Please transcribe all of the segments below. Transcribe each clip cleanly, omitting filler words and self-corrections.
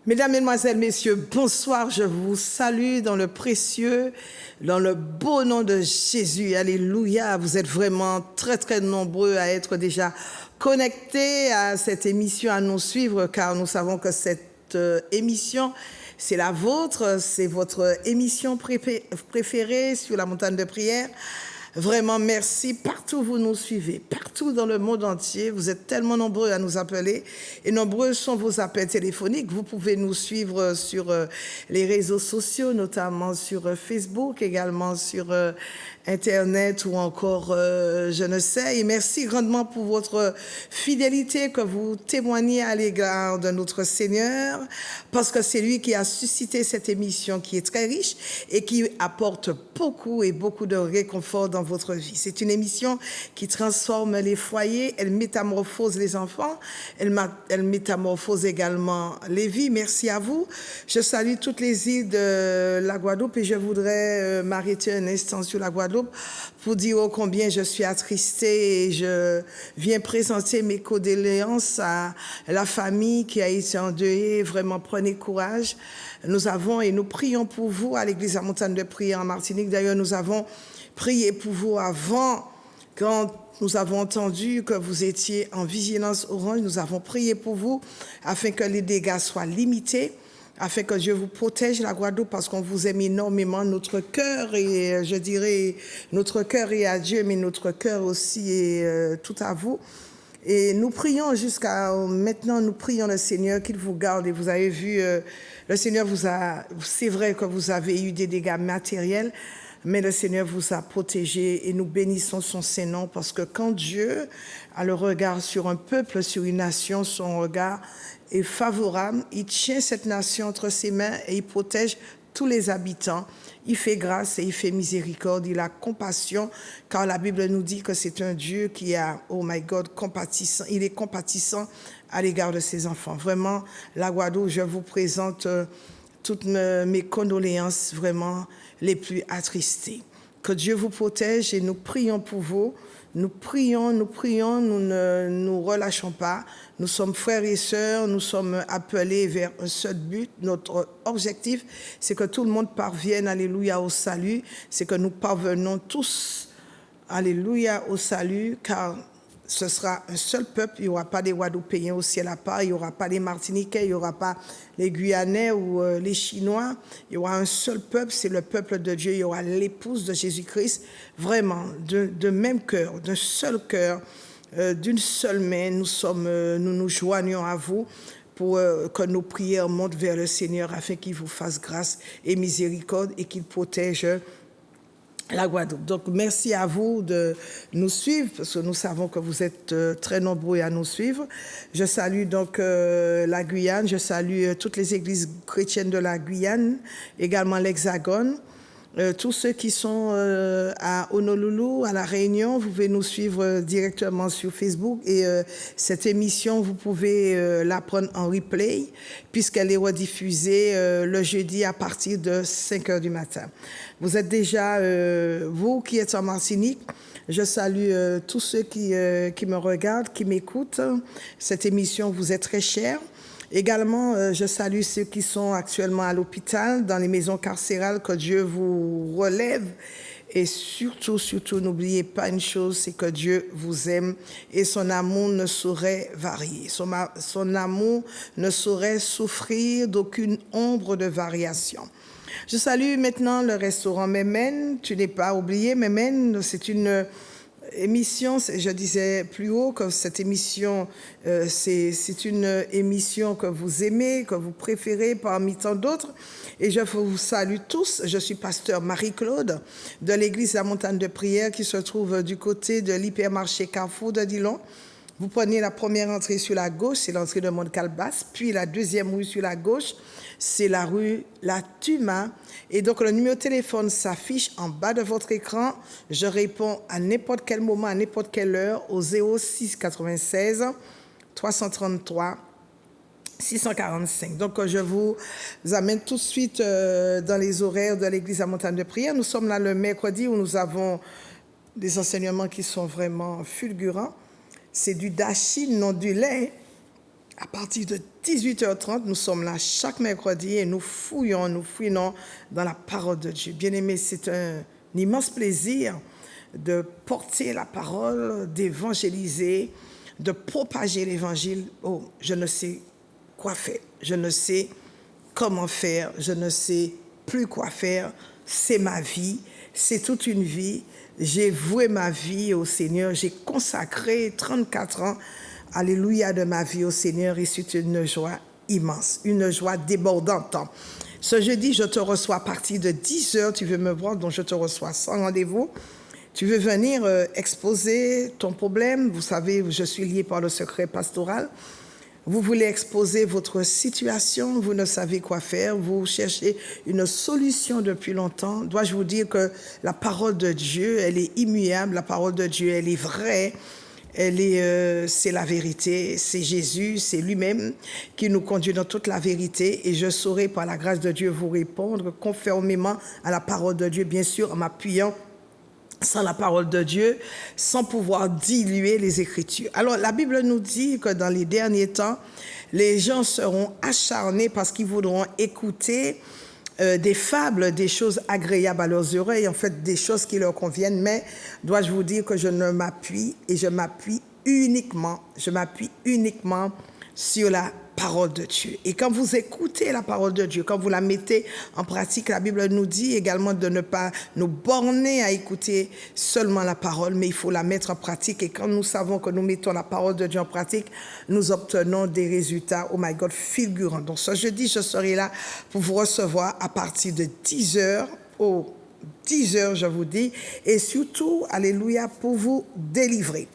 Mesdames, Mesdemoiselles, Messieurs, bonsoir. Je vous salue dans le précieux, dans le beau nom de Jésus. Alléluia. Vous êtes vraiment très, très nombreux à être déjà connectés à cette émission, à nous suivre, car nous savons que cette émission, c'est la vôtre, c'est votre émission préférée sur la montagne de prière. Vraiment, merci. Partout où vous nous suivez, partout dans le monde entier, vous êtes tellement nombreux à nous appeler et nombreux sont vos appels téléphoniques. Vous pouvez nous suivre sur les réseaux sociaux, notamment sur Facebook, également sur Internet ou encore, je ne sais. Et merci grandement pour votre fidélité que vous témoignez à l'égard de notre Seigneur, parce que c'est lui qui a suscité cette émission qui est très riche et qui apporte beaucoup et beaucoup de réconfort dans votre vie. C'est une émission qui transforme les foyers, elle métamorphose les enfants, elle métamorphose également les vies. Merci à vous. Je salue toutes les îles de la Guadeloupe et je voudrais m'arrêter un instant sur la Guadeloupe pour dire oh, combien je suis attristée et je viens présenter mes condoléances à la famille qui a été endeuillée. Vraiment, prenez courage. Nous avons et nous prions pour vous à l'église à Montagne de Prière en Martinique. D'ailleurs, nous avons prié pour vous avant, quand nous avons entendu que vous étiez en vigilance orange. Nous avons prié pour vous afin que les dégâts soient limités, afin que Dieu vous protège la Guadeloupe, parce qu'on vous aime énormément. Notre cœur, et je dirais, notre cœur est à Dieu, mais notre cœur aussi est tout à vous. Et nous prions jusqu'à maintenant, nous prions le Seigneur qu'il vous garde. Et vous avez vu, le Seigneur vous a, c'est vrai que vous avez eu des dégâts matériels, mais le Seigneur vous a protégé et nous bénissons son Saint-Nom, parce que quand Dieu a le regard sur un peuple, sur une nation, son regard est favorable. Il tient cette nation entre ses mains et il protège tous les habitants. Il fait grâce et il fait miséricorde, il a compassion, car la Bible nous dit que c'est un Dieu qui a, oh my God, compatissant. Il est compatissant à l'égard de ses enfants. Vraiment, la Guadeloupe, je vous présente toutes mes condoléances vraiment les plus attristées. Que Dieu vous protège et nous prions pour vous. Nous prions, nous ne nous relâchons pas. Nous sommes frères et sœurs, nous sommes appelés vers un seul but. Notre objectif, c'est que tout le monde parvienne, alléluia, au salut. C'est que nous parvenons tous, alléluia, au salut, car ce sera un seul peuple. Il n'y aura pas des Guadeloupéens au ciel à part, il n'y aura pas les Martiniquais, il n'y aura pas les Guyanais ou les Chinois. Il y aura un seul peuple, c'est le peuple de Dieu. Il y aura l'épouse de Jésus-Christ, vraiment, de même cœur, d'un seul cœur, d'une seule main. Nous nous joignons à vous pour que nos prières montent vers le Seigneur afin qu'il vous fasse grâce et miséricorde et qu'il protège la Guadeloupe. Donc, merci à vous de nous suivre, parce que nous savons que vous êtes très nombreux à nous suivre. Je salue donc la Guyane, je salue toutes les églises chrétiennes de la Guyane, également l'Hexagone. Tous ceux qui sont à Honolulu, à La Réunion, vous pouvez nous suivre directement sur Facebook. Et cette émission, vous pouvez la prendre en replay, puisqu'elle est rediffusée le jeudi à partir de 5 h du matin. Vous êtes déjà, vous qui êtes en Martinique, je salue tous ceux qui me regardent, qui m'écoutent. Cette émission vous est très chère. Également, je salue ceux qui sont actuellement à l'hôpital, dans les maisons carcérales, que Dieu vous relève. Et surtout, n'oubliez pas une chose, c'est que Dieu vous aime et son amour ne saurait varier. Son amour ne saurait souffrir d'aucune ombre de variation. Je salue maintenant le restaurant Mémène. Tu n'es pas oublié, Mémène, c'est une émission, je disais plus haut que cette émission, c'est une émission que vous aimez, que vous préférez parmi tant d'autres. Et je vous salue tous. Je suis pasteur Marie-Claude de l'église La Montagne de Prière qui se trouve du côté de l'hypermarché Carrefour de Dillon. Vous prenez la première entrée sur la gauche, c'est l'entrée de Mont-Calebasse, puis la deuxième rue sur la gauche, c'est la rue La Tuma. Et donc, le numéro de téléphone s'affiche en bas de votre écran. Je réponds à n'importe quel moment, à n'importe quelle heure, au 06 96 333 645. Donc, je vous amène tout de suite dans les horaires de l'église à Montagne de Prière. Nous sommes là le mercredi où nous avons des enseignements qui sont vraiment fulgurants. C'est du dashi, non du lait. À partir de 18h30, nous sommes là chaque mercredi et nous fouinons dans la parole de Dieu. Bien-aimés, c'est un immense plaisir de porter la parole, d'évangéliser, de propager l'évangile. Oh, je ne sais quoi faire, je ne sais comment faire, je ne sais plus quoi faire. C'est ma vie, c'est toute une vie. J'ai voué ma vie au Seigneur, j'ai consacré 34 ans, alléluia, de ma vie au Seigneur, et c'est une joie immense, une joie débordante. Ce jeudi, je te reçois à partir de 10h, tu veux me voir, donc je te reçois sans rendez-vous. Tu veux venir exposer ton problème, vous savez, je suis lié par le secret pastoral. Vous voulez exposer votre situation, vous ne savez quoi faire, vous cherchez une solution depuis longtemps. Dois-je vous dire que la parole de Dieu, elle est immuable, la parole de Dieu, elle est vraie, c'est la vérité, c'est Jésus, c'est lui-même qui nous conduit dans toute la vérité, et je saurai par la grâce de Dieu vous répondre conformément à la parole de Dieu, bien sûr en m'appuyant sans la parole de Dieu, sans pouvoir diluer les Écritures. Alors, la Bible nous dit que dans les derniers temps, les gens seront acharnés parce qu'ils voudront écouter des fables, des choses agréables à leurs oreilles, en fait, des choses qui leur conviennent. Mais dois-je vous dire que je m'appuie uniquement sur la parole de Dieu. Et quand vous écoutez la parole de Dieu, quand vous la mettez en pratique, la Bible nous dit également de ne pas nous borner à écouter seulement la parole, mais il faut la mettre en pratique. Et quand nous savons que nous mettons la parole de Dieu en pratique, nous obtenons des résultats, oh my God, fulgurants. Donc ce jeudi, je serai là pour vous recevoir à partir de 10h, 10h, je vous dis, et surtout, alléluia, pour vous délivrer.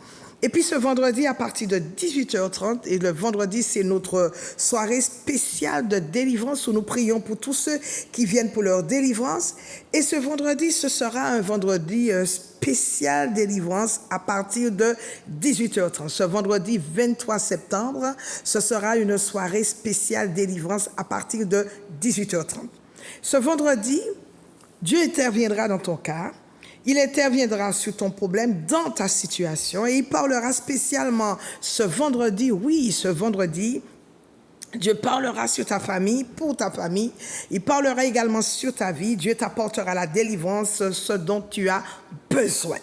Et puis ce vendredi, à partir de 18h30, et le vendredi, c'est notre soirée spéciale de délivrance où nous prions pour tous ceux qui viennent pour leur délivrance. Et ce vendredi, ce sera un vendredi spécial délivrance à partir de 18h30. Ce vendredi 23 septembre, ce sera une soirée spéciale délivrance à partir de 18h30. Ce vendredi, Dieu interviendra dans ton cas. Il interviendra sur ton problème, dans ta situation, et il parlera spécialement ce vendredi, oui, ce vendredi, Dieu parlera sur ta famille, pour ta famille. Il parlera également sur ta vie. Dieu t'apportera la délivrance, ce dont tu as besoin.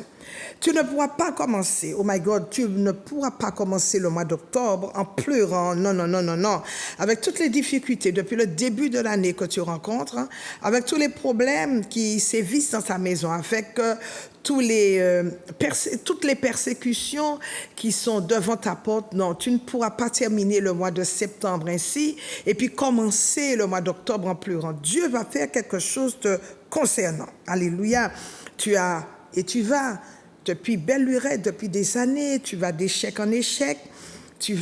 Tu ne pourras pas commencer, oh my God, tu ne pourras pas commencer le mois d'octobre en pleurant, non, avec toutes les difficultés depuis le début de l'année que tu rencontres, avec tous les problèmes qui sévissent dans ta maison, avec toutes les persécutions qui sont devant ta porte. Non, tu ne pourras pas terminer le mois de septembre ainsi et puis commencer le mois d'octobre en pleurant. Dieu va faire quelque chose te concernant. Alléluia. Tu vas, depuis belle lurette, depuis des années, tu vas d'échec en échec, tu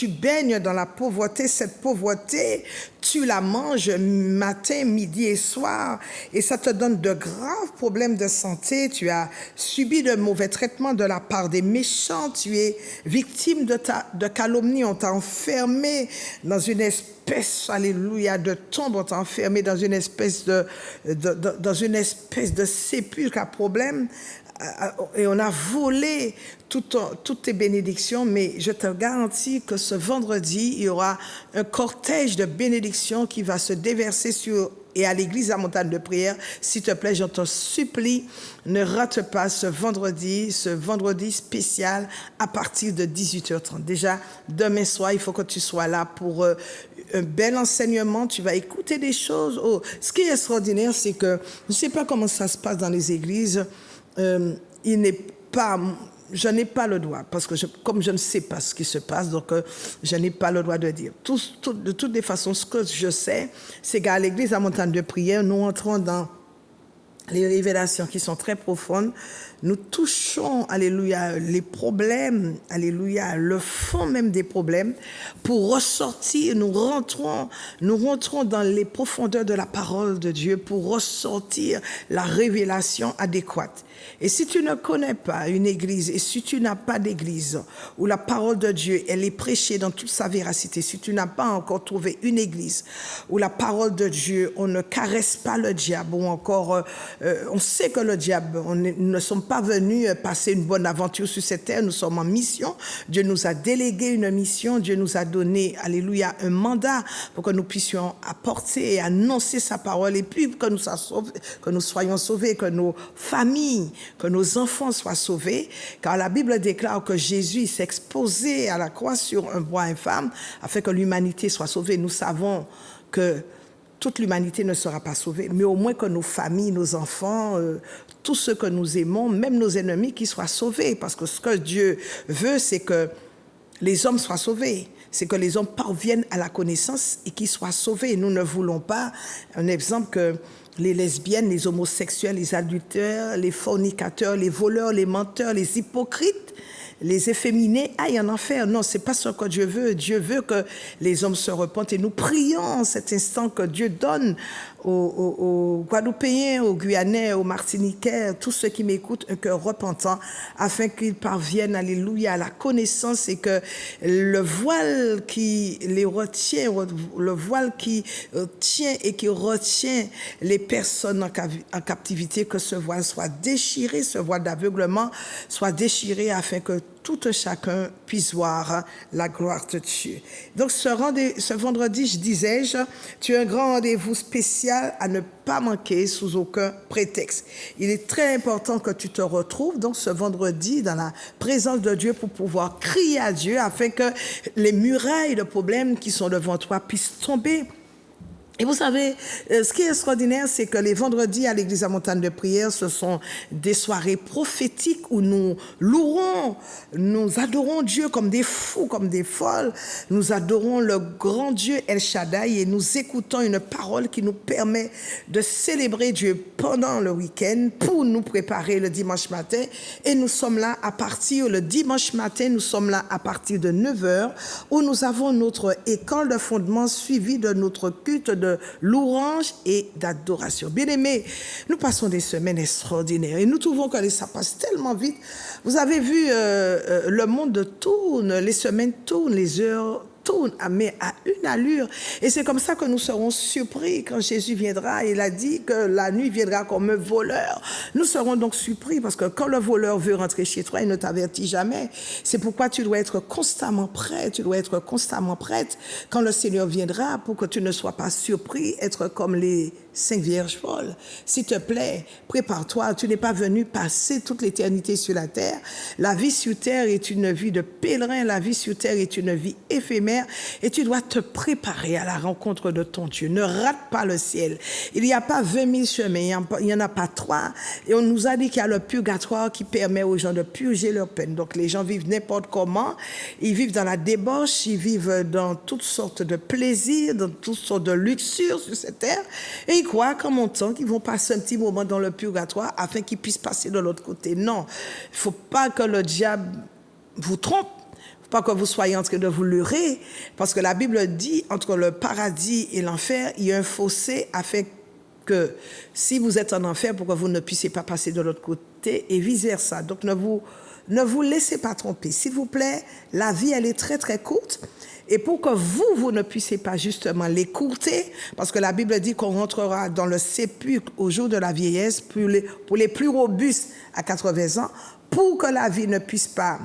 baignes dans la pauvreté, cette pauvreté, tu la manges matin, midi et soir, et ça te donne de graves problèmes de santé. Tu as subi de mauvais traitements de la part des méchants, tu es victime de calomnie, on t'a enfermé dans une espèce, alléluia, de tombe, on t'a enfermé dans une espèce de sépulcre à problème, et on a volé toutes tes bénédictions, mais je te garantis que ce vendredi, il y aura un cortège de bénédictions qui va se déverser et à l'église La Montagne de Prière. S'il te plaît, je te supplie, ne rate pas ce vendredi spécial à partir de 18h30. Déjà, demain soir, il faut que tu sois là pour un bel enseignement. Tu vas écouter des choses. Oh, ce qui est extraordinaire, c'est que je ne sais pas comment ça se passe dans les églises. Je n'ai pas le droit, parce que comme je ne sais pas ce qui se passe, donc je n'ai pas le droit de dire. De toutes les façons, ce que je sais, c'est qu'à l'église La Montagne de Prière, nous entrons dans les révélations qui sont très profondes. Nous touchons, alléluia, les problèmes, alléluia, le fond même des problèmes, pour ressortir, nous rentrons dans les profondeurs de la parole de Dieu pour ressortir la révélation adéquate. Et si tu ne connais pas une église, et si tu n'as pas d'église où la parole de Dieu, elle est prêchée dans toute sa véracité, si tu n'as pas encore trouvé une église où la parole de Dieu, on ne caresse pas le diable, ou encore on sait que le diable, nous ne sommes pas venus passer une bonne aventure sur cette terre, nous sommes en mission. Dieu nous a délégué une mission, Dieu nous a donné, alléluia, un mandat pour que nous puissions apporter et annoncer sa parole et puis que nous soyons sauvés, que nos familles, que nos enfants soient sauvés. Car la Bible déclare que Jésus s'est exposé à la croix sur un bois infâme afin que l'humanité soit sauvée. Nous savons que toute l'humanité ne sera pas sauvée, mais au moins que nos familles, nos enfants, tous ceux que nous aimons, même nos ennemis, qui soient sauvés. Parce que ce que Dieu veut, c'est que les hommes soient sauvés. C'est que les hommes parviennent à la connaissance et qu'ils soient sauvés. Nous ne voulons pas, un exemple, que les lesbiennes, les homosexuels, les adultères, les fornicateurs, les voleurs, les menteurs, les hypocrites, les efféminés aillent en enfer. Non, c'est pas ce que Dieu veut. Dieu veut que les hommes se repentent et nous prions en cet instant que Dieu donne aux Guadeloupéens, aux Guyanais, aux Martiniquais, tous ceux qui m'écoutent, un cœur repentant afin qu'ils parviennent, alléluia, à la connaissance et que le voile qui les retient, le voile qui tient et qui retient les personnes en captivité, que ce voile soit déchiré, ce voile d'aveuglement soit déchiré afin que tout un chacun puisse voir la gloire de Dieu. Donc ce vendredi, je disais-je, tu as un grand rendez-vous spécial à ne pas manquer sous aucun prétexte. Il est très important que tu te retrouves donc ce vendredi dans la présence de Dieu pour pouvoir crier à Dieu afin que les murailles de problèmes qui sont devant toi puissent tomber. Et vous savez, ce qui est extraordinaire, c'est que les vendredis à l'église à Montagne de Prière, ce sont des soirées prophétiques où nous louerons, nous adorons Dieu comme des fous, comme des folles. Nous adorons le grand Dieu El Shaddai et nous écoutons une parole qui nous permet de célébrer Dieu pendant le week-end pour nous préparer le dimanche matin. Et nous sommes là le dimanche matin, nous sommes là à partir de 9h où nous avons notre école de fondement suivie de notre culte de louange et d'adoration. Bien-aimés, nous passons des semaines extraordinaires et nous trouvons que ça passe tellement vite. Vous avez vu, le monde tourne, les semaines tournent, les heures tournent, mais à une allure. Et c'est comme ça que nous serons surpris quand Jésus viendra. Il a dit que la nuit viendra comme un voleur. Nous serons donc surpris parce que quand le voleur veut rentrer chez toi, il ne t'avertit jamais. C'est pourquoi tu dois être constamment prêt, tu dois être constamment prête quand le Seigneur viendra pour que tu ne sois pas surpris, être comme les 5 vierges folles. S'il te plaît, prépare-toi. Tu n'es pas venu passer toute l'éternité sur la terre. La vie sur terre est une vie de pèlerin. La vie sur terre est une vie éphémère. Et tu dois te préparer à la rencontre de ton Dieu. Ne rate pas le ciel. Il n'y a pas 20 000 chemins. Il n'y en a pas 3. Et on nous a dit qu'il y a le purgatoire qui permet aux gens de purger leur peine. Donc les gens vivent n'importe comment. Ils vivent dans la débauche. Ils vivent dans toutes sortes de plaisirs, dans toutes sortes de luxures sur cette terre. Et ils croient qu'en montant, qu'ils vont passer un petit moment dans le purgatoire afin qu'ils puissent passer de l'autre côté. Non, il ne faut pas que le diable vous trompe. Il ne faut pas que vous soyez en train de vous leurrer. Parce que la Bible dit, entre le paradis et l'enfer, il y a un fossé afin que si vous êtes en enfer, pour que vous ne puissiez pas passer de l'autre côté et vice-versa. Donc ne vous laissez pas tromper. S'il vous plaît, la vie, elle est très très courte. Et pour que vous ne puissiez pas justement l'écourter, parce que la Bible dit qu'on rentrera dans le sépulcre au jour de la vieillesse, pour les plus robustes à 80 ans, pour que la vie ne puisse pas,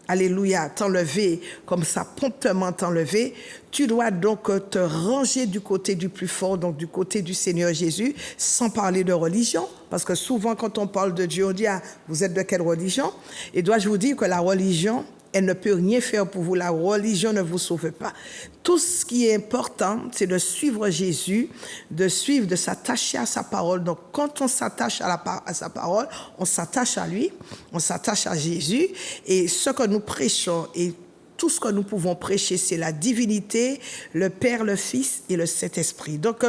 alléluia, t'enlever comme ça, promptement t'enlever, tu dois donc te ranger du côté du plus fort, donc du côté du Seigneur Jésus, sans parler de religion, parce que souvent quand on parle de Dieu, on dit, ah, vous êtes de quelle religion? Et dois-je vous dire que la religion, elle ne peut rien faire pour vous. La religion ne vous sauve pas. Tout ce qui est important, c'est de suivre Jésus, de s'attacher à sa parole. Donc, quand on s'attache à sa parole, on s'attache à lui, on s'attache à Jésus. Et ce que nous prêchons et tout ce que nous pouvons prêcher, c'est la divinité, le Père, le Fils et le Saint-Esprit. Donc,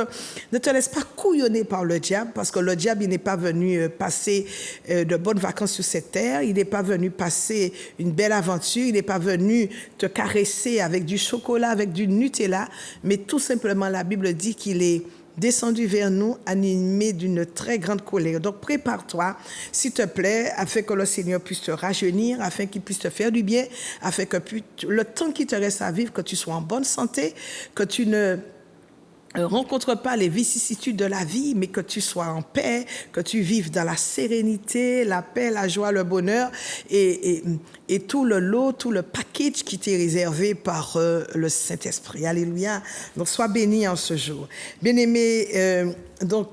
ne te laisse pas couillonner par le diable, parce que le diable, il n'est pas venu passer de bonnes vacances sur cette terre, il n'est pas venu passer une belle aventure, il n'est pas venu te caresser avec du chocolat, avec du Nutella, mais tout simplement, la Bible dit qu'il est descendu vers nous, animé d'une très grande colère. Donc, prépare-toi, s'il te plaît, afin que le Seigneur puisse te rajeunir, afin qu'il puisse te faire du bien, afin que le temps qui te reste à vivre, que tu sois en bonne santé, que tu ne rencontre pas les vicissitudes de la vie, mais que tu sois en paix, que tu vives dans la sérénité, la paix, la joie, le bonheur et tout le lot, tout le package qui t'est réservé par le Saint-Esprit. Alléluia. Donc, sois béni en ce jour. Bien-aimé, on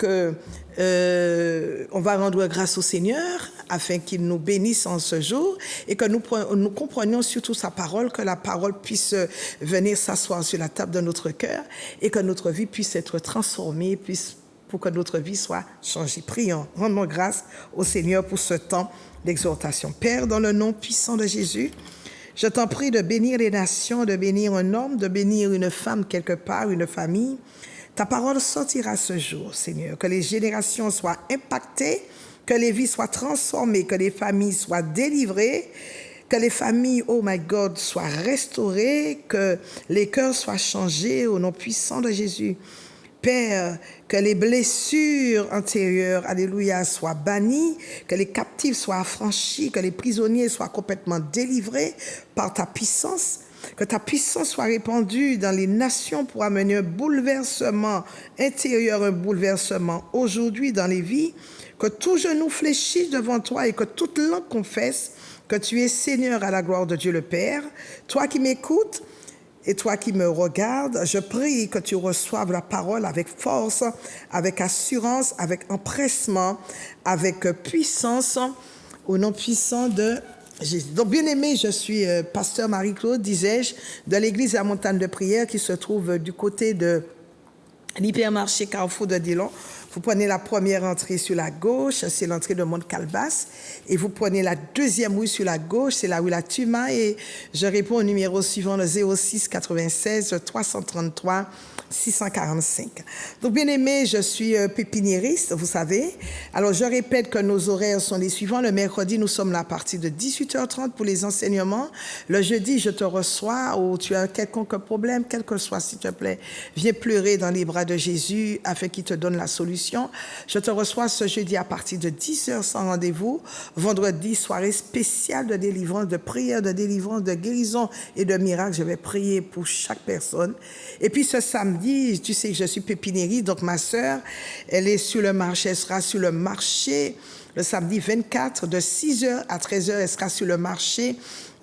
va rendre grâce au Seigneur afin qu'il nous bénisse en ce jour et que nous comprenions surtout sa parole, que la parole puisse venir s'asseoir sur la table de notre cœur et que notre vie puisse être transformée, pour que notre vie soit changée. Prions, rendons grâce au Seigneur pour ce temps d'exhortation. Père, dans le nom puissant de Jésus, je t'en prie de bénir les nations, de bénir un homme, de bénir une femme quelque part, une famille. Ta parole sortira ce jour, Seigneur, que les générations soient impactées, que les vies soient transformées, que les familles soient délivrées, que les familles, oh my God, soient restaurées, que les cœurs soient changés au nom puissant de Jésus. Père, que les blessures antérieures, alléluia, soient bannies, que les captifs soient affranchis, que les prisonniers soient complètement délivrés par ta puissance. Que ta puissance soit répandue dans les nations pour amener un bouleversement intérieur, un bouleversement aujourd'hui dans les vies. Que tout genou fléchisse devant toi et que toute langue confesse que tu es Seigneur à la gloire de Dieu le Père. Toi qui m'écoutes et toi qui me regardes, je prie que tu reçoives la parole avec force, avec assurance, avec empressement, avec puissance, au nom puissant de Jésus. Donc, bien aimé, je suis pasteur Marie-Claude, disais-je, de l'église La Montagne de Prière qui se trouve du côté de l'hypermarché Carrefour de Dillon. Vous prenez la première entrée sur la gauche, c'est l'entrée de Mont-Calbas, et vous prenez la deuxième rue sur la gauche, c'est la rue La Tuma, et je réponds au numéro suivant, le 06 96 333 645. Donc, bien aimé, je suis pépiniériste, vous savez. Alors, je répète que nos horaires sont les suivants. Le mercredi, nous sommes là à partir de 18h30 pour les enseignements. Le jeudi, je te reçois ou tu as un quelconque problème, quel que soit, s'il te plaît, viens pleurer dans les bras de Jésus afin qu'il te donne la solution. Je te reçois ce jeudi à partir de 10h sans rendez-vous. Vendredi, soirée spéciale de délivrance, de prière, de délivrance, de guérison et de miracle. Je vais prier pour chaque personne. Et puis ce samedi, tu sais que je suis pépiniériste, donc ma sœur, elle est sur le marché, elle sera sur le marché le samedi 24, de 6h à 13h, elle sera sur le marché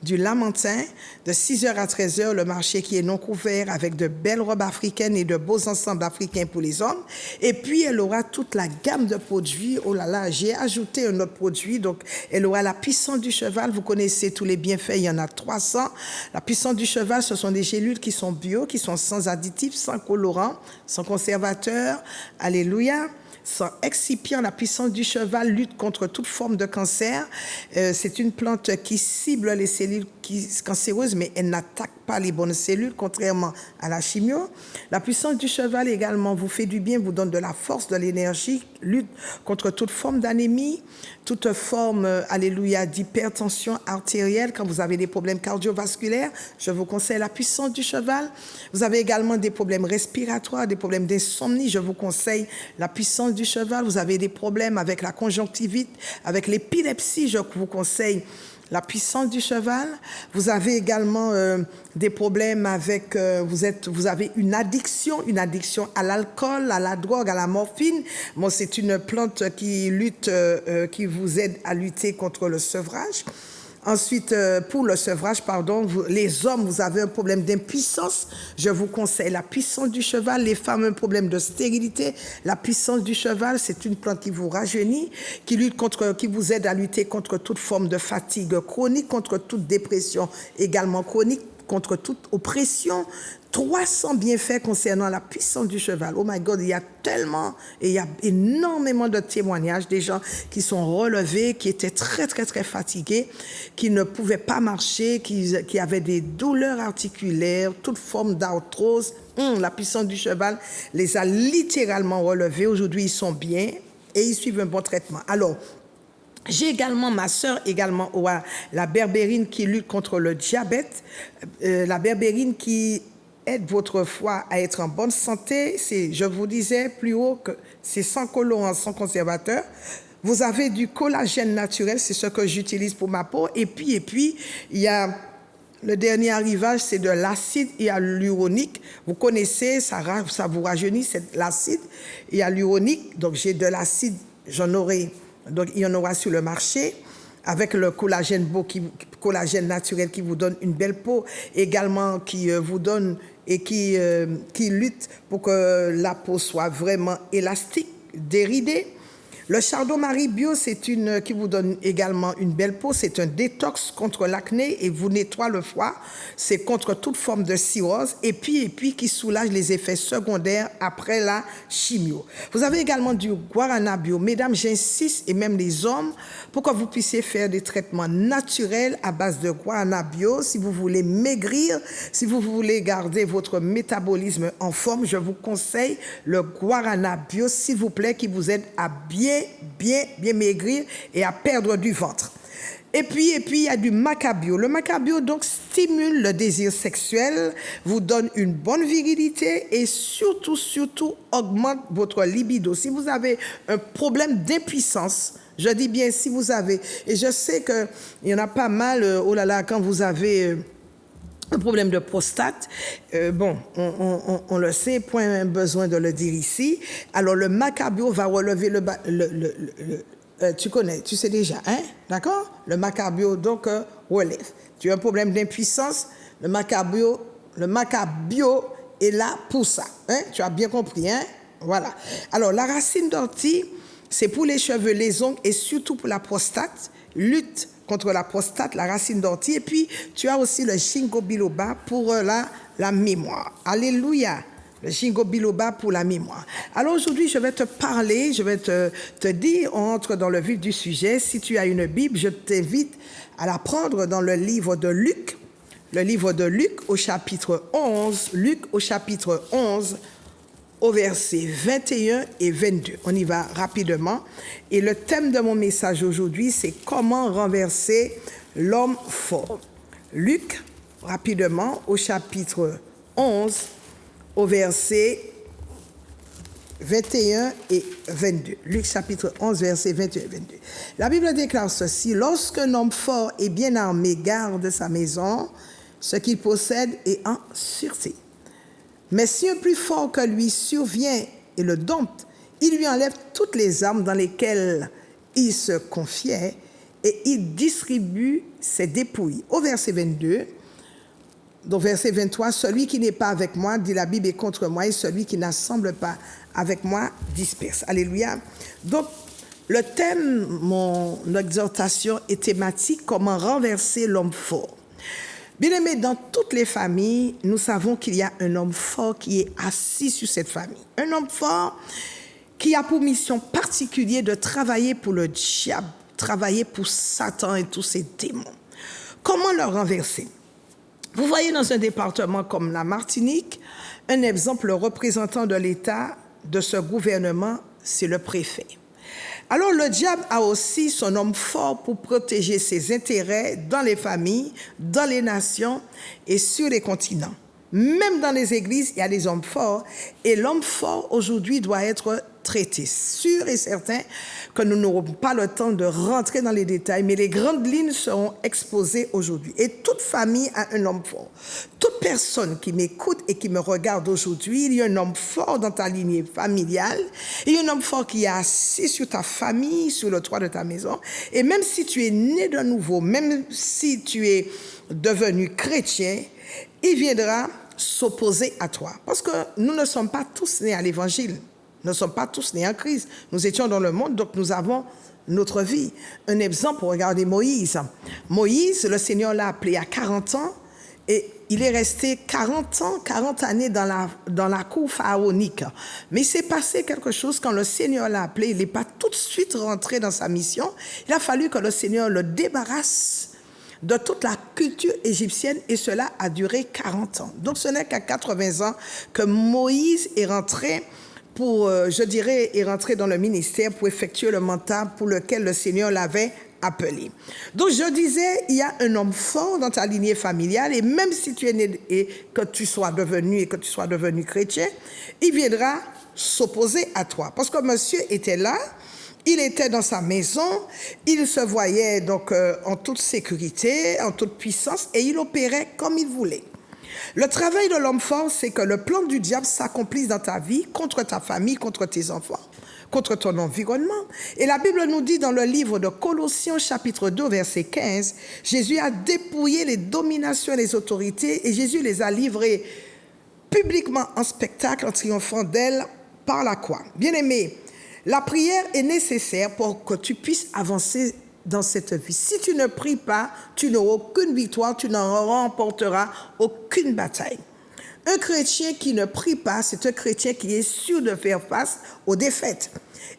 du Lamentin, de 6h à 13h, le marché qui est non couvert avec de belles robes africaines et de beaux ensembles africains pour les hommes. Et puis, elle aura toute la gamme de produits. Oh là là, j'ai ajouté un autre produit. Donc, elle aura la puissance du cheval. Vous connaissez tous les bienfaits, il y en a 300. La puissance du cheval, ce sont des gélules qui sont bio, qui sont sans additifs, sans colorants, sans conservateurs. Alléluia. Sans excipient, la puissance du cheval lutte contre toute forme de cancer. C'est une plante qui cible les cellules cancéreuses, mais elle n'attaque pas les bonnes cellules, contrairement à la chimio. La puissance du cheval également vous fait du bien, vous donne de la force, de l'énergie, lutte contre toute forme d'anémie, toute forme, alléluia, d'hypertension artérielle. Quand vous avez des problèmes cardiovasculaires, je vous conseille la puissance du cheval. Vous avez également des problèmes respiratoires, des problèmes d'insomnie, je vous conseille la puissance du cheval. Vous avez des problèmes avec la conjonctivite, avec l'épilepsie, je vous conseille la puissance du cheval. Vous avez également des problèmes avec, vous avez une addiction à l'alcool, à la drogue, à la morphine. Bon, c'est une plante qui lutte, qui vous aide à lutter contre le sevrage. Ensuite, pour le sevrage, pardon, les hommes, vous avez un problème d'impuissance. Je vous conseille la puissance du cheval. Les femmes, un problème de stérilité. La puissance du cheval, c'est une plante qui vous rajeunit, qui vous aide à lutter contre toute forme de fatigue chronique, contre toute dépression également chronique, contre toute oppression. 300 bienfaits concernant la puissance du cheval. Oh my God, il y a tellement, et il y a énormément de témoignages des gens qui sont relevés, qui étaient très, très, très fatigués, qui ne pouvaient pas marcher, qui avaient des douleurs articulaires, toute forme d'arthrose. La puissance du cheval les a littéralement relevés. Aujourd'hui, ils sont bien et ils suivent un bon traitement. Alors, j'ai également ma sœur, également la berbérine qui lutte contre le diabète, la berbérine qui aide votre foie à être en bonne santé. Je vous disais plus haut que c'est sans colorant, sans conservateur. Vous avez du collagène naturel, c'est ce que j'utilise pour ma peau. Et puis, il y a Le dernier arrivage, c'est de l'acide hyaluronique. Vous connaissez, ça vous rajeunit, c'est l'acide hyaluronique. Donc, j'ai de l'acide, donc il y en aura sur le marché, avec le collagène beau, collagène naturel qui vous donne une belle peau, également qui vous donne et qui lutte pour que la peau soit vraiment élastique, déridée. Le Chardon-Marie Bio, c'est qui vous donne également une belle peau. C'est un détox contre l'acné et vous nettoie le foie. C'est contre toute forme de cirrhose et puis qui soulage les effets secondaires après la chimio. Vous avez également du Guarana Bio. Mesdames, j'insiste, et même les hommes, pour que vous puissiez faire des traitements naturels à base de Guarana Bio. Si vous voulez maigrir, si vous voulez garder votre métabolisme en forme, je vous conseille le Guarana Bio, s'il vous plaît, qui vous aide à bien maigrir et à perdre du ventre. Et puis, il y a du Macabio. Le Macabio, donc, stimule le désir sexuel, vous donne une bonne virilité et surtout, augmente votre libido. Si vous avez un problème d'impuissance, je dis bien si vous avez, et je sais qu'il y en a pas mal, oh là là, quand vous avez un problème de prostate, on le sait, point besoin de le dire ici. Alors, le Macabio va relever tu sais déjà, hein? D'accord? Le Macabio, donc, relève. Tu as un problème d'impuissance, le Macabio est là pour ça. Hein? Tu as bien compris, hein? Voilà. Alors, la racine d'ortie, c'est pour les cheveux, les ongles et surtout pour la prostate. Lutte contre la prostate, la racine d'ortie. Et puis, tu as aussi le ginkgo biloba pour la mémoire. Alléluia. Le ginkgo biloba pour la mémoire. Alors aujourd'hui, je vais te parler, je vais te dire, on entre dans le vif du sujet. Si tu as une Bible, je t'invite à la prendre dans le livre de Luc. Le livre de Luc au chapitre 11. Luc au chapitre 11, au verset 21 et 22. On y va rapidement. Et le thème de mon message aujourd'hui, c'est comment renverser l'homme fort. Luc, rapidement, au chapitre 11, au verset 21 et 22. Luc chapitre 11, verset 21 et 22. La Bible déclare ceci: lorsqu'un homme fort et bien armé garde sa maison, ce qu'il possède est en sûreté. Mais si un plus fort que lui survient et le dompte, il lui enlève toutes les armes dans lesquelles il se confiait et il distribue ses dépouilles. Au verset 22, donc verset 23, celui qui n'est pas avec moi, dit la Bible, est contre moi, et celui qui n'assemble pas avec moi disperse. Alléluia. Donc, le thème, mon exhortation est thématique, comment renverser l'homme fort. Bien aimé, dans toutes les familles, nous savons qu'il y a un homme fort qui est assis sur cette famille. Un homme fort qui a pour mission particulière de travailler pour le diable, travailler pour Satan et tous ses démons. Comment le renverser? Vous voyez dans un département comme la Martinique, un exemple, le représentant de l'État de ce gouvernement, c'est le préfet. Alors le diable a aussi son homme fort pour protéger ses intérêts dans les familles, dans les nations et sur les continents. Même dans les églises, il y a des hommes forts et l'homme fort aujourd'hui doit être traité. Sûr et certain que nous n'aurons pas le temps de rentrer dans les détails, mais les grandes lignes seront exposées aujourd'hui. Et toute famille a un homme fort. Toute personne qui m'écoute et qui me regarde aujourd'hui, il y a un homme fort dans ta lignée familiale. Il y a un homme fort qui est assis sur ta famille, sur le toit de ta maison. Et même si tu es né de nouveau, même si tu es devenu chrétien, il viendra s'opposer à toi. Parce que nous ne sommes pas tous nés à l'évangile. Nous ne sommes pas tous nés en Christ. Nous étions dans le monde, donc nous avons notre vie. Un exemple, regardez Moïse. Moïse, le Seigneur l'a appelé à 40 ans et il est resté 40 ans, 40 années dans la cour pharaonique. Mais il s'est passé quelque chose quand le Seigneur l'a appelé. Il n'est pas tout de suite rentré dans sa mission. Il a fallu que le Seigneur le débarrasse de toute la culture égyptienne et cela a duré 40 ans. Donc ce n'est qu'à 80 ans que Moïse est rentré est rentré dans le ministère pour effectuer le mandat pour lequel le Seigneur l'avait appelé. Donc je disais, il y a un homme fort dans ta lignée familiale et même si tu es né et que tu sois devenu chrétien, il viendra s'opposer à toi. Parce que monsieur était là Il était dans sa maison, il se voyait donc en toute sécurité, en toute puissance, et il opérait comme il voulait. Le travail de l'homme fort, c'est que le plan du diable s'accomplisse dans ta vie, contre ta famille, contre tes enfants, contre ton environnement. Et la Bible nous dit dans le livre de Colossiens chapitre 2 verset 15, Jésus a dépouillé les dominations et les autorités et Jésus les a livrées publiquement en spectacle en triomphant d'elles par la croix. Bien-aimé, la prière est nécessaire pour que tu puisses avancer dans cette vie. Si tu ne pries pas, tu n'auras aucune victoire, tu n'en remporteras aucune bataille. Un chrétien qui ne prie pas, c'est un chrétien qui est sûr de faire face aux défaites.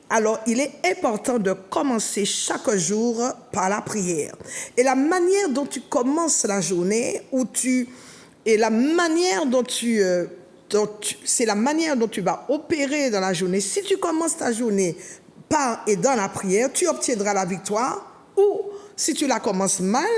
Alors, il est important de commencer chaque jour par la prière. Et la manière dont tu commences la journée, c'est la manière dont tu vas opérer dans la journée. Si tu commences ta journée par et dans la prière, tu obtiendras la victoire. Ou si tu la commences mal,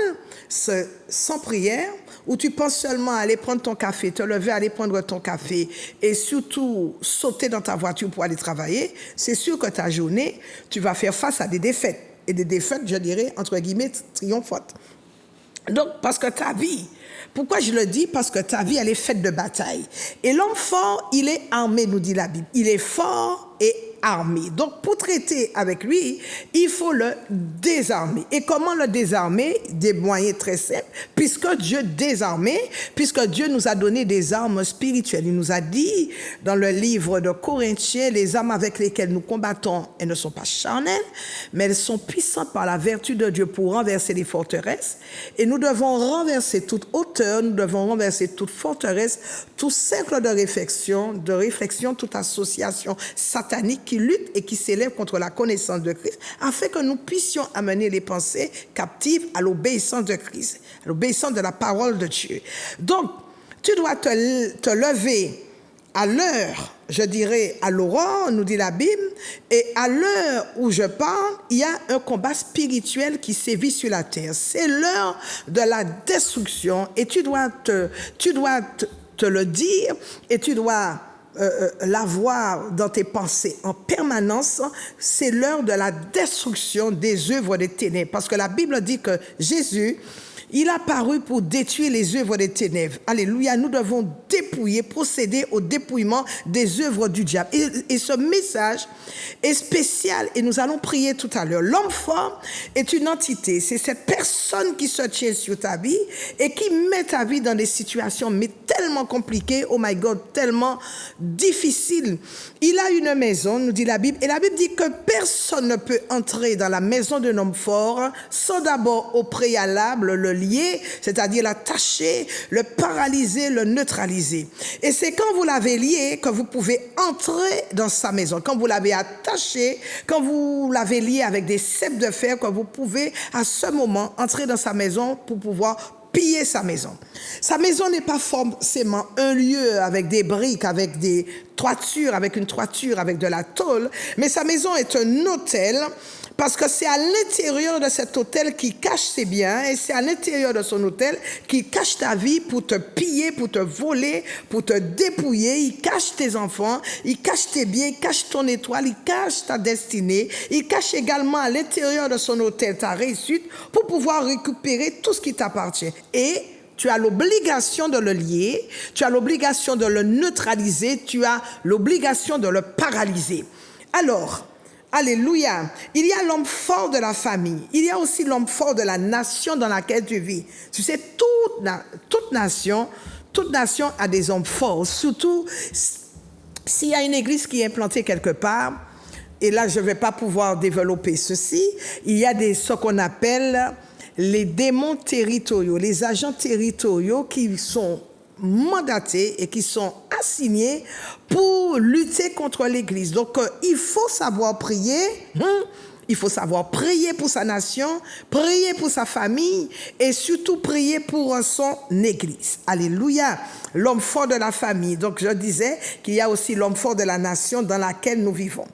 sans prière, ou tu penses seulement à aller prendre ton café, te lever, aller prendre ton café et surtout sauter dans ta voiture pour aller travailler, c'est sûr que ta journée, tu vas faire face à des défaites. Et des défaites, je dirais, entre guillemets, triomphantes. Donc, parce que ta vie, pourquoi je le dis? Parce que ta vie, elle est faite de batailles. Et l'homme fort, il est armé, nous dit la Bible. Il est fort et armé. Donc, pour traiter avec lui, il faut le désarmer. Et comment le désarmer? Des moyens très simples. Puisque Dieu nous a donné des armes spirituelles. Il nous a dit, dans le livre de Corinthiens, les armes avec lesquelles nous combattons, elles ne sont pas charnelles, mais elles sont puissantes par la vertu de Dieu pour renverser les forteresses. Et nous devons renverser toute hauteur, nous devons renverser toute forteresse, tout cercle de réflexion, toute association satanique qui lutte et qui s'élève contre la connaissance de Christ, afin que nous puissions amener les pensées captives à l'obéissance de Christ, à l'obéissance de la parole de Dieu. Donc, tu dois te lever à l'heure, je dirais à l'aurore, nous dit la Bible, et à l'heure où je parle, il y a un combat spirituel qui sévit sur la terre. C'est l'heure de la destruction et tu dois te le dire et tu dois l'avoir dans tes pensées en permanence. C'est l'heure de la destruction des œuvres des ténèbres. Parce que la Bible dit que Jésus, il a paru pour détruire les œuvres des ténèbres. Alléluia, nous devons procéder au dépouillement des œuvres du diable. Et ce message est spécial et nous allons prier tout à l'heure. L'homme fort est une entité. C'est cette personne qui se tient sur ta vie et qui met ta vie dans des situations mais tellement compliquées, oh my God, tellement difficiles. Il a une maison, nous dit la Bible, et la Bible dit que personne ne peut entrer dans la maison d'un homme fort sans d'abord au préalable le lier, c'est-à-dire l'attacher, le paralyser, le neutraliser. Et c'est quand vous l'avez lié que vous pouvez entrer dans sa maison. Quand vous l'avez attaché, quand vous l'avez lié avec des ceps de fer, que vous pouvez à ce moment entrer dans sa maison pour pouvoir piller sa maison. Sa maison n'est pas forcément un lieu avec des briques, avec des toitures, avec une toiture, avec de la tôle, mais sa maison est un hôtel parce que c'est à l'intérieur de cet hôtel qu'il cache ses biens et c'est à l'intérieur de son hôtel qu'il cache ta vie pour te piller, pour te voler, pour te dépouiller. Il cache tes enfants, il cache tes biens, il cache ton étoile, il cache ta destinée. Il cache également à l'intérieur de son hôtel ta réussite pour pouvoir récupérer tout ce qui t'appartient. Et tu as l'obligation de le lier, tu as l'obligation de le neutraliser, tu as l'obligation de le paralyser. Alors, alléluia, il y a l'homme fort de la famille, il y a aussi l'homme fort de la nation dans laquelle tu vis. Tu sais, toute nation a des hommes forts, surtout s'il y a une église qui est implantée quelque part, et là je ne vais pas pouvoir développer ceci, il y a ce qu'on appelle les démons territoriaux, les agents territoriaux qui sont mandatés et qui sont assignés pour lutter contre l'Église. Donc, il faut savoir prier. Il faut savoir prier pour sa nation, prier pour sa famille et surtout prier pour son Église. Alléluia. L'homme fort de la famille. Donc, je disais qu'il y a aussi l'homme fort de la nation dans laquelle nous vivons.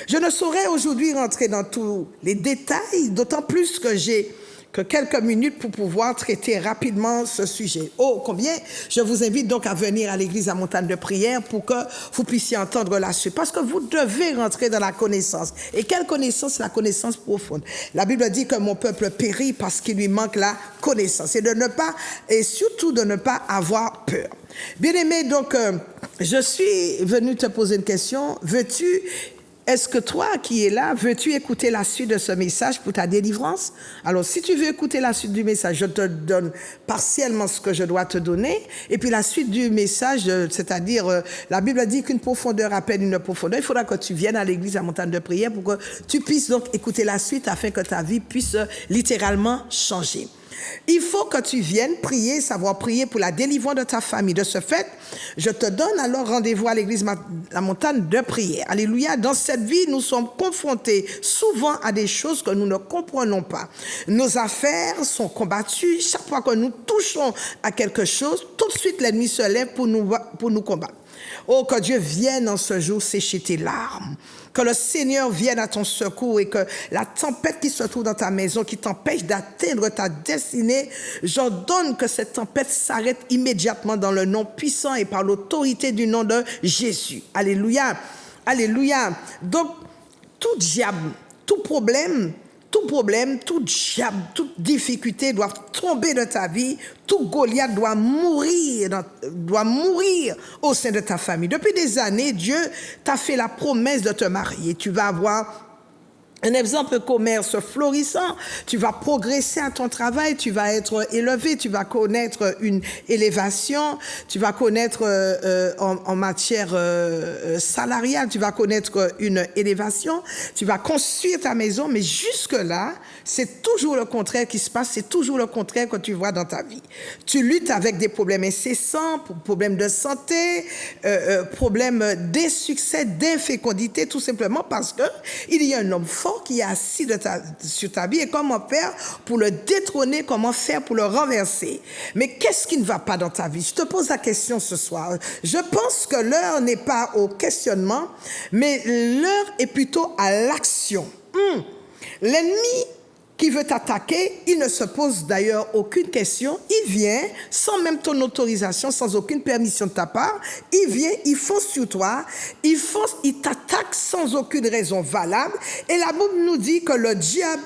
Je ne saurais aujourd'hui rentrer dans tous les détails, d'autant plus que j'ai que quelques minutes pour pouvoir traiter rapidement ce sujet. Oh, combien je vous invite donc à venir à l'église à Montagne de Prière pour que vous puissiez entendre la suite. Parce que vous devez rentrer dans la connaissance. Et quelle connaissance? La connaissance profonde. La Bible dit que mon peuple périt parce qu'il lui manque la connaissance. Et surtout de ne pas avoir peur. Bien-aimé, donc, je suis venu te poser une question. Est-ce que toi qui es là, veux-tu écouter la suite de ce message pour ta délivrance? Alors, si tu veux écouter la suite du message, je te donne partiellement ce que je dois te donner. Et puis la suite du message, c'est-à-dire, la Bible dit qu'une profondeur appelle une profondeur. Il faudra que tu viennes à l'église à Montagne de Prière pour que tu puisses donc écouter la suite afin que ta vie puisse littéralement changer. Il faut que tu viennes prier, savoir prier pour la délivrance de ta famille. De ce fait, je te donne alors rendez-vous à l'église La Montagne de Prière. Alléluia. Dans cette vie, nous sommes confrontés souvent à des choses que nous ne comprenons pas. Nos affaires sont combattues. Chaque fois que nous touchons à quelque chose, tout de suite l'ennemi se lève pour nous combattre. Oh, que Dieu vienne en ce jour sécher tes larmes. Que le Seigneur vienne à ton secours et que la tempête qui se trouve dans ta maison, qui t'empêche d'atteindre ta destinée, j'ordonne que cette tempête s'arrête immédiatement dans le nom puissant et par l'autorité du nom de Jésus. Alléluia. Alléluia. Donc, tout diable, tout problème, tout diable, toute difficulté doit tomber de ta vie. Tout Goliath doit mourir au sein de ta famille. Depuis des années, Dieu t'a fait la promesse de te marier. Tu vas avoir un exemple commerce florissant, tu vas progresser à ton travail, tu vas être élevé, tu vas connaître une élévation, tu vas connaître en matière salariale, tu vas connaître une élévation, tu vas construire ta maison, mais jusque-là, c'est toujours le contraire qui se passe, c'est toujours le contraire que tu vois dans ta vie. Tu luttes avec des problèmes incessants, problèmes de santé, problèmes d'insuccès, d'infécondité, tout simplement parce que il y a un homme fort qui est assis sur ta vie et comment faire pour le détrôner, comment faire pour le renverser. Mais qu'est-ce qui ne va pas dans ta vie? Je te pose la question ce soir. Je pense que l'heure n'est pas au questionnement, mais l'heure est plutôt à l'action. L'ennemi qui veut t'attaquer, il ne se pose d'ailleurs aucune question, il vient sans même ton autorisation, sans aucune permission de ta part, il vient, il fonce sur toi, il t'attaque sans aucune raison valable, et la Bible nous dit que le diable,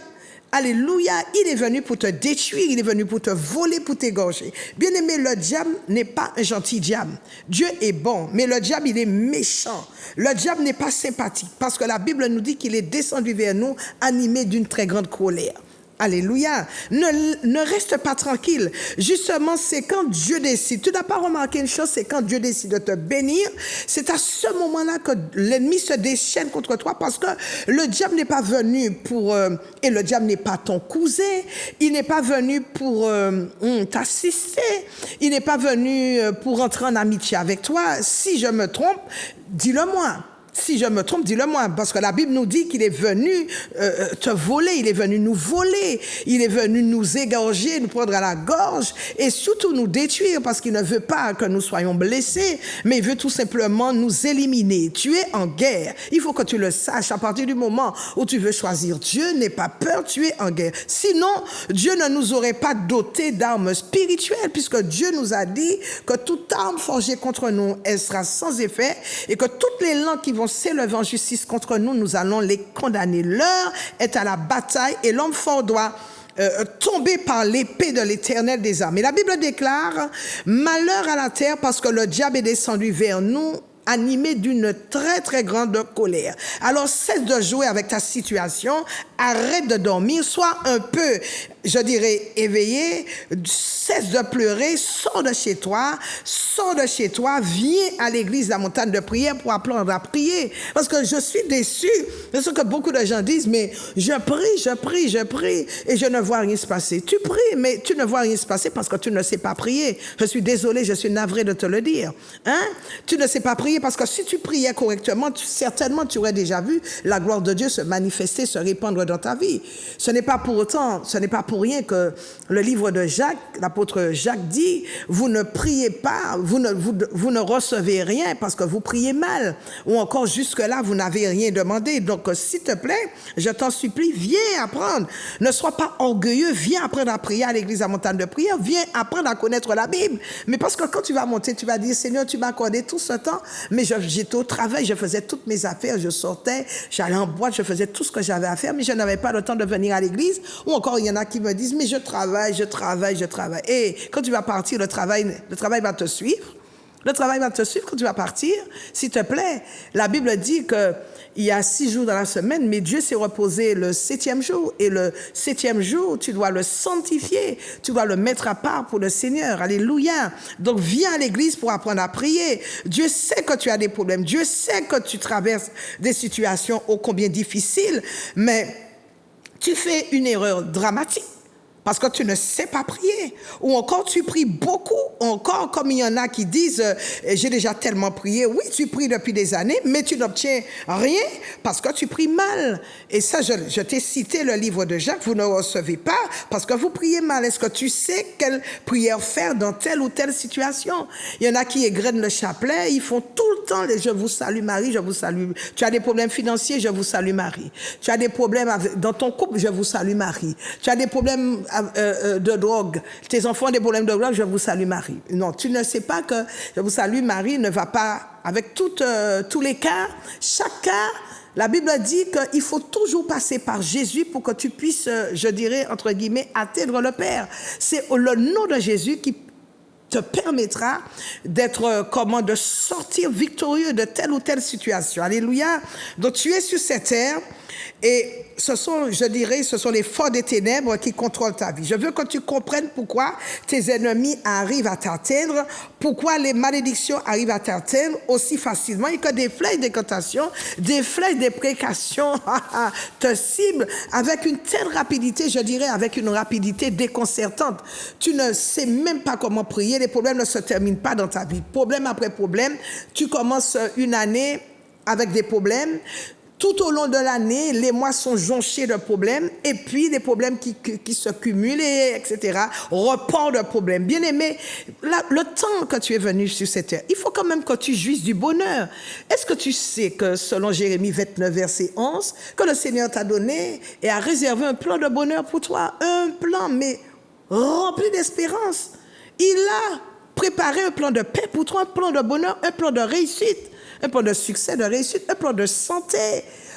alléluia, il est venu pour te détruire, il est venu pour te voler, pour t'égorger. Bien-aimé, le diable n'est pas un gentil diable. Dieu est bon, mais le diable, il est méchant. Le diable n'est pas sympathique, parce que la Bible nous dit qu'il est descendu vers nous, animé d'une très grande colère. Alléluia. Ne reste pas tranquille. Justement, c'est quand Dieu décide. Tu n'as pas remarqué une chose, c'est quand Dieu décide de te bénir, c'est à ce moment-là que l'ennemi se déchaîne contre toi parce que le diable n'est pas venu et le diable n'est pas ton cousin, il n'est pas venu pour t'assister, il n'est pas venu pour entrer en amitié avec toi. Si je me trompe, dis-le-moi. Si je me trompe, dis-le-moi, parce que la Bible nous dit qu'il est venu te voler, il est venu nous voler, il est venu nous égorger, nous prendre à la gorge et surtout nous détruire parce qu'il ne veut pas que nous soyons blessés, mais il veut tout simplement nous éliminer. Tu es en guerre. Il faut que tu le saches. À partir du moment où tu veux choisir Dieu, n'aie pas peur, tu es en guerre. Sinon, Dieu ne nous aurait pas dotés d'armes spirituelles puisque Dieu nous a dit que toute arme forgée contre nous, elle sera sans effet et que toutes les langues qui vont s'élever en justice contre nous, nous allons les condamner. L'heure est à la bataille et l'homme fort doit tomber par l'épée de l'Éternel des armées. La Bible déclare « Malheur à la terre parce que le diable est descendu vers nous animé d'une très très grande colère. » Alors cesse de jouer avec ta situation, arrête de dormir, sois un peu, je dirais, éveillé, cesse de pleurer, sors de chez toi, viens à l'église de la Montagne de Prière pour apprendre à prier. Parce que je suis déçu de ce que beaucoup de gens disent, mais je prie, et je ne vois rien se passer. Tu pries, mais tu ne vois rien se passer parce que tu ne sais pas prier. Je suis désolé, je suis navré de te le dire. Tu ne sais pas prier prier parce que si tu priais correctement, certainement tu aurais déjà vu la gloire de Dieu se manifester, se répandre dans ta vie. Ce n'est pas pour autant, ce n'est pas pour rien que le livre de Jacques, l'apôtre Jacques dit, vous ne priez pas, vous ne recevez rien parce que vous priez mal. Ou encore jusque-là, vous n'avez rien demandé. Donc, s'il te plaît, je t'en supplie, viens apprendre. Ne sois pas orgueilleux, viens apprendre à prier à l'église à Montagne de prière, viens apprendre à connaître la Bible. Mais parce que quand tu vas monter, tu vas dire, Seigneur, tu m'as accordé tout ce temps, mais j'étais au travail, je faisais toutes mes affaires, je sortais, j'allais en boîte, je faisais tout ce que j'avais à faire, mais je n'avais pas le temps de venir à l'église. Ou encore, il y en a qui me disent, mais je travaille. Et quand tu vas partir, le travail va te suivre. Le travail va te suivre quand tu vas partir. S'il te plaît, la Bible dit qu'il y a 6 jours dans la semaine, mais Dieu s'est reposé le 7e jour. Et le 7e jour, tu dois le sanctifier. Tu dois le mettre à part pour le Seigneur. Alléluia. Donc, viens à l'église pour apprendre à prier. Dieu sait que tu as des problèmes. Dieu sait que tu traverses des situations ô combien difficiles. Mais tu fais une erreur dramatique. Parce que tu ne sais pas prier. Ou encore, tu pries beaucoup. Encore, comme il y en a qui disent, j'ai déjà tellement prié. Oui, tu pries depuis des années, mais tu n'obtiens rien parce que tu pries mal. Et ça, je t'ai cité le livre de Jacques, vous ne recevez pas parce que vous priez mal. Est-ce que tu sais quelle prière faire dans telle ou telle situation? Il y en a qui égrènent le chapelet, ils font tout le temps les « je vous salue Marie, je vous salue ». Tu as des problèmes financiers, je vous salue Marie. Tu as des problèmes dans ton couple, je vous salue Marie. Tu as des problèmes de drogue, tes enfants ont des problèmes de drogue, je vous salue Marie. Non, tu ne sais pas que je vous salue Marie ne va pas avec tous les cas. Chaque cas, la Bible dit qu'il faut toujours passer par Jésus pour que tu puisses, je dirais, entre guillemets, atteindre le Père. C'est le nom de Jésus qui te permettra d'être, de sortir victorieux de telle ou telle situation. Alléluia. Donc tu es sur cette terre et ce sont les forces des ténèbres qui contrôlent ta vie. Je veux que tu comprennes pourquoi tes ennemis arrivent à t'atteindre, pourquoi les malédictions arrivent à t'atteindre aussi facilement et que des flèches d'incantation, des flèches de précaution te ciblent avec une telle rapidité, je dirais avec une rapidité déconcertante. Tu ne sais même pas comment prier, les problèmes ne se terminent pas dans ta vie. Problème après problème, tu commences une année avec des problèmes. Tout au long de l'année, les mois sont jonchés de problèmes et puis des problèmes qui se cumulent, etc. Report de problèmes. Bien-aimé, le temps que tu es venu sur cette terre, il faut quand même que tu jouisses du bonheur. Est-ce que tu sais que selon Jérémie 29, verset 11, que le Seigneur t'a donné et a réservé un plan de bonheur pour toi? Un plan, mais rempli d'espérance. Il a préparé un plan de paix pour toi, un plan de bonheur, un plan de réussite. Un plan de succès, de réussite, un plan de santé.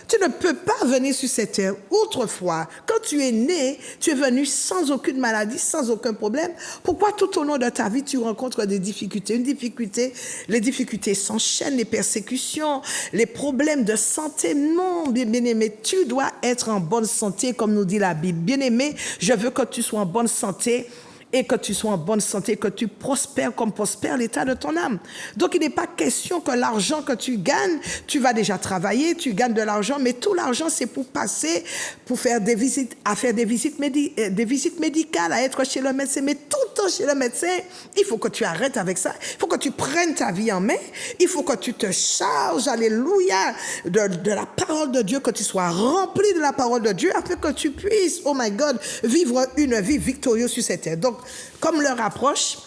Tu ne peux pas venir sur cette terre. Autrefois, quand tu es né, tu es venu sans aucune maladie, sans aucun problème. Pourquoi tout au long de ta vie, tu rencontres des difficultés? Les difficultés s'enchaînent, les persécutions, les problèmes de santé. Non, bien-aimé, tu dois être en bonne santé, comme nous dit la Bible. Bien-aimé, je veux que tu sois en bonne santé. Et que tu sois en bonne santé, que tu prospères comme prospère l'état de ton âme. Donc, il n'est pas question que l'argent que tu gagnes, tu vas déjà travailler, tu gagnes de l'argent, mais tout l'argent, c'est pour passer, pour faire des visites, des visites médicales, à être chez le médecin. Mais tout le temps chez le médecin, il faut que tu arrêtes avec ça. Il faut que tu prennes ta vie en main. Il faut que tu te charges, alléluia, de la parole de Dieu, que tu sois rempli de la parole de Dieu, afin que tu puisses, oh my God, vivre une vie victorieuse sur cette terre. Donc, comme l'heure approche,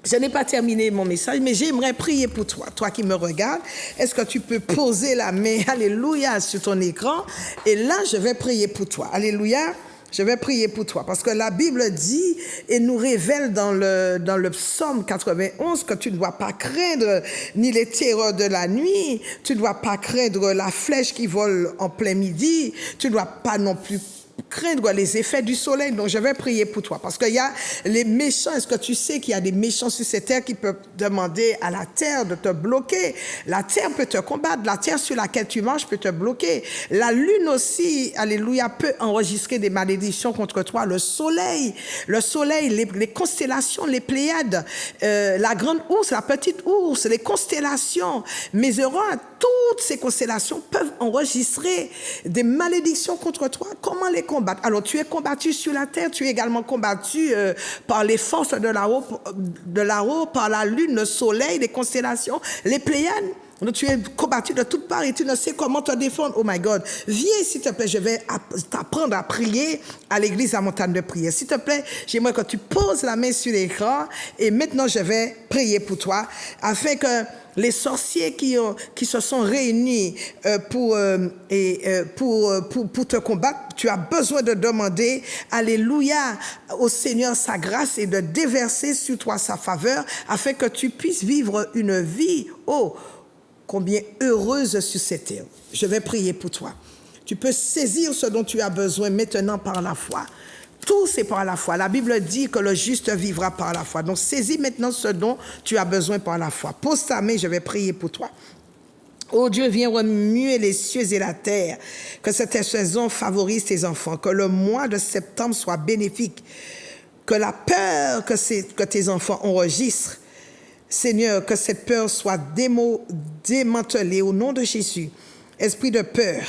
je n'ai pas terminé mon message, mais j'aimerais prier pour toi, toi qui me regardes. Est-ce que tu peux poser la main, alléluia, sur ton écran? Et là, je vais prier pour toi. Alléluia, je vais prier pour toi. Parce que la Bible dit et nous révèle dans le psaume 91 que tu ne dois pas craindre ni les terreurs de la nuit, tu ne dois pas craindre la flèche qui vole en plein midi, tu ne dois pas non plus craindre les effets du soleil. Donc je vais prier pour toi parce qu'il y a les méchants. Est-ce que tu sais qu'il y a des méchants sur cette terre qui peuvent demander à la terre de te bloquer? La terre peut te combattre, la terre sur laquelle tu marches peut te bloquer. La lune aussi, alléluia, peut enregistrer des malédictions contre toi. Le soleil, les constellations, les Pléiades, la grande ours, la petite ours, les constellations, mes heureux, toutes ces constellations peuvent enregistrer des malédictions contre toi. Comment les combattre? Alors, tu es combattu sur la terre, tu es également combattu par les forces de là-haut, par la lune, le soleil, les constellations, les Pléiades. Tu es combattu de toutes parts et tu ne sais comment te défendre. Oh my God. Viens, s'il te plaît, je vais t'apprendre à prier à l'église à Montagne de Prière. S'il te plaît, j'aimerais que tu poses la main sur l'écran et maintenant je vais prier pour toi afin que les sorciers qui se sont réunis pour te combattre, tu as besoin de demander, alléluia, au Seigneur sa grâce et de déverser sur toi sa faveur afin que tu puisses vivre une vie, oh, combien heureuse sur cette terre. Je vais prier pour toi. Tu peux saisir ce dont tu as besoin maintenant par la foi. Tout, c'est par la foi. La Bible dit que le juste vivra par la foi. Donc, saisis maintenant ce dont tu as besoin par la foi. Pose ta main, je vais prier pour toi. Oh Dieu, viens remuer les cieux et la terre. Que cette saison favorise tes enfants. Que le mois de septembre soit bénéfique. Que la peur que tes enfants enregistrent, Seigneur, que cette peur soit démantelée au nom de Jésus. Esprit de peur.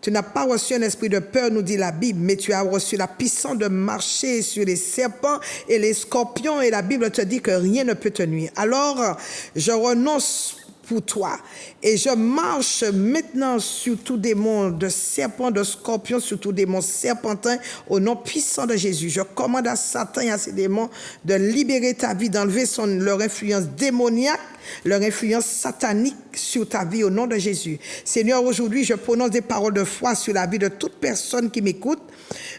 Tu n'as pas reçu un esprit de peur, nous dit la Bible, mais tu as reçu la puissance de marcher sur les serpents et les scorpions. Et la Bible te dit que rien ne peut te nuire. Alors, je renonce pour toi et je marche maintenant sur tout démon de serpents, de scorpions, sur tout démon serpentin au nom puissant de Jésus. Je commande à Satan et à ses démons de libérer ta vie, d'enlever leur influence démoniaque, leur influence satanique sur ta vie au nom de Jésus. Seigneur, aujourd'hui, je prononce des paroles de foi sur la vie de toute personne qui m'écoute.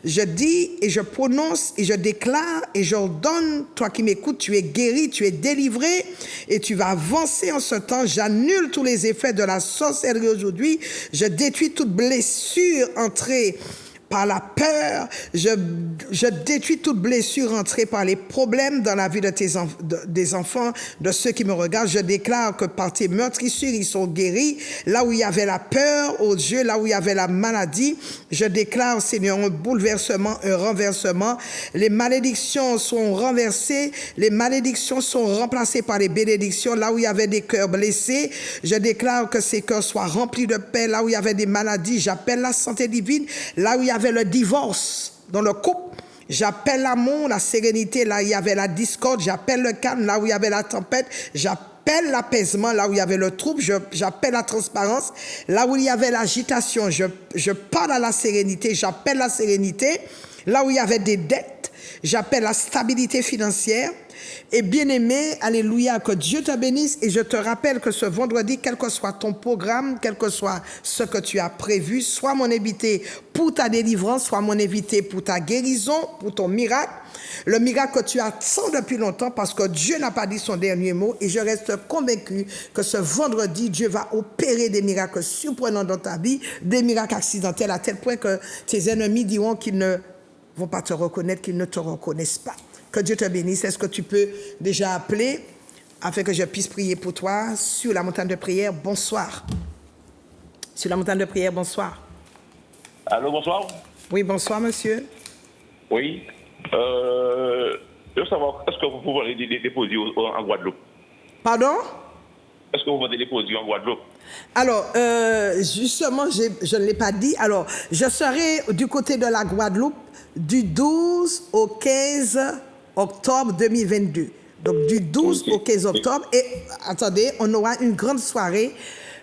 Je dis et je prononce et je déclare et j'ordonne, toi qui m'écoutes, tu es guéri, tu es délivré et tu vas avancer en ce temps. J'annule tous les effets de la sorcellerie aujourd'hui. Je détruis toute blessure entrée par la peur, je détruis toute blessure entrée par les problèmes dans la vie de des enfants, de ceux qui me regardent. Je déclare que par tes meurtrissures, ils sont guéris. Là où il y avait la peur, oh Dieu, là où il y avait la maladie, je déclare, Seigneur, un bouleversement, un renversement. Les malédictions sont renversées, les malédictions sont remplacées par les bénédictions. Là où il y avait des cœurs blessés, je déclare que ces cœurs soient remplis de paix. Là où il y avait des maladies, j'appelle la santé divine. Là où il y avait le divorce dans le couple, j'appelle l'amour, la sérénité. Là où il y avait la discorde, j'appelle le calme. Là où il y avait la tempête, j'appelle l'apaisement. Là où il y avait le trouble, j'appelle la transparence. Là où il y avait l'agitation, je parle à la sérénité, j'appelle la sérénité. Là où il y avait des dettes, j'appelle la stabilité financière. Et bien-aimé, alléluia, que Dieu te bénisse. Et je te rappelle que ce vendredi, quel que soit ton programme, quel que soit ce que tu as prévu, sois mon invité pour ta délivrance, sois mon invité pour ta guérison, pour ton miracle. Le miracle que tu attends depuis longtemps parce que Dieu n'a pas dit son dernier mot. Et je reste convaincu que ce vendredi, Dieu va opérer des miracles surprenants dans ta vie, des miracles accidentels à tel point que tes ennemis diront qu'ils ne vont pas te reconnaître, qu'ils ne te reconnaissent pas. Que Dieu te bénisse. Est-ce que tu peux déjà appeler afin que je puisse prier pour toi sur la montagne de prière? Bonsoir. Sur la montagne de prière, bonsoir. Allô, bonsoir. Oui, bonsoir, monsieur. Oui. Je veux savoir, est-ce que vous pouvez des dépôts en Guadeloupe? Pardon? Est-ce que vous vendez des dépôts en Guadeloupe? Alors, justement, je ne l'ai pas dit. Alors, je serai du côté de la Guadeloupe du 12 au 15 octobre 2022. Donc, du 12 au 15 octobre. Et, attendez, on aura une grande soirée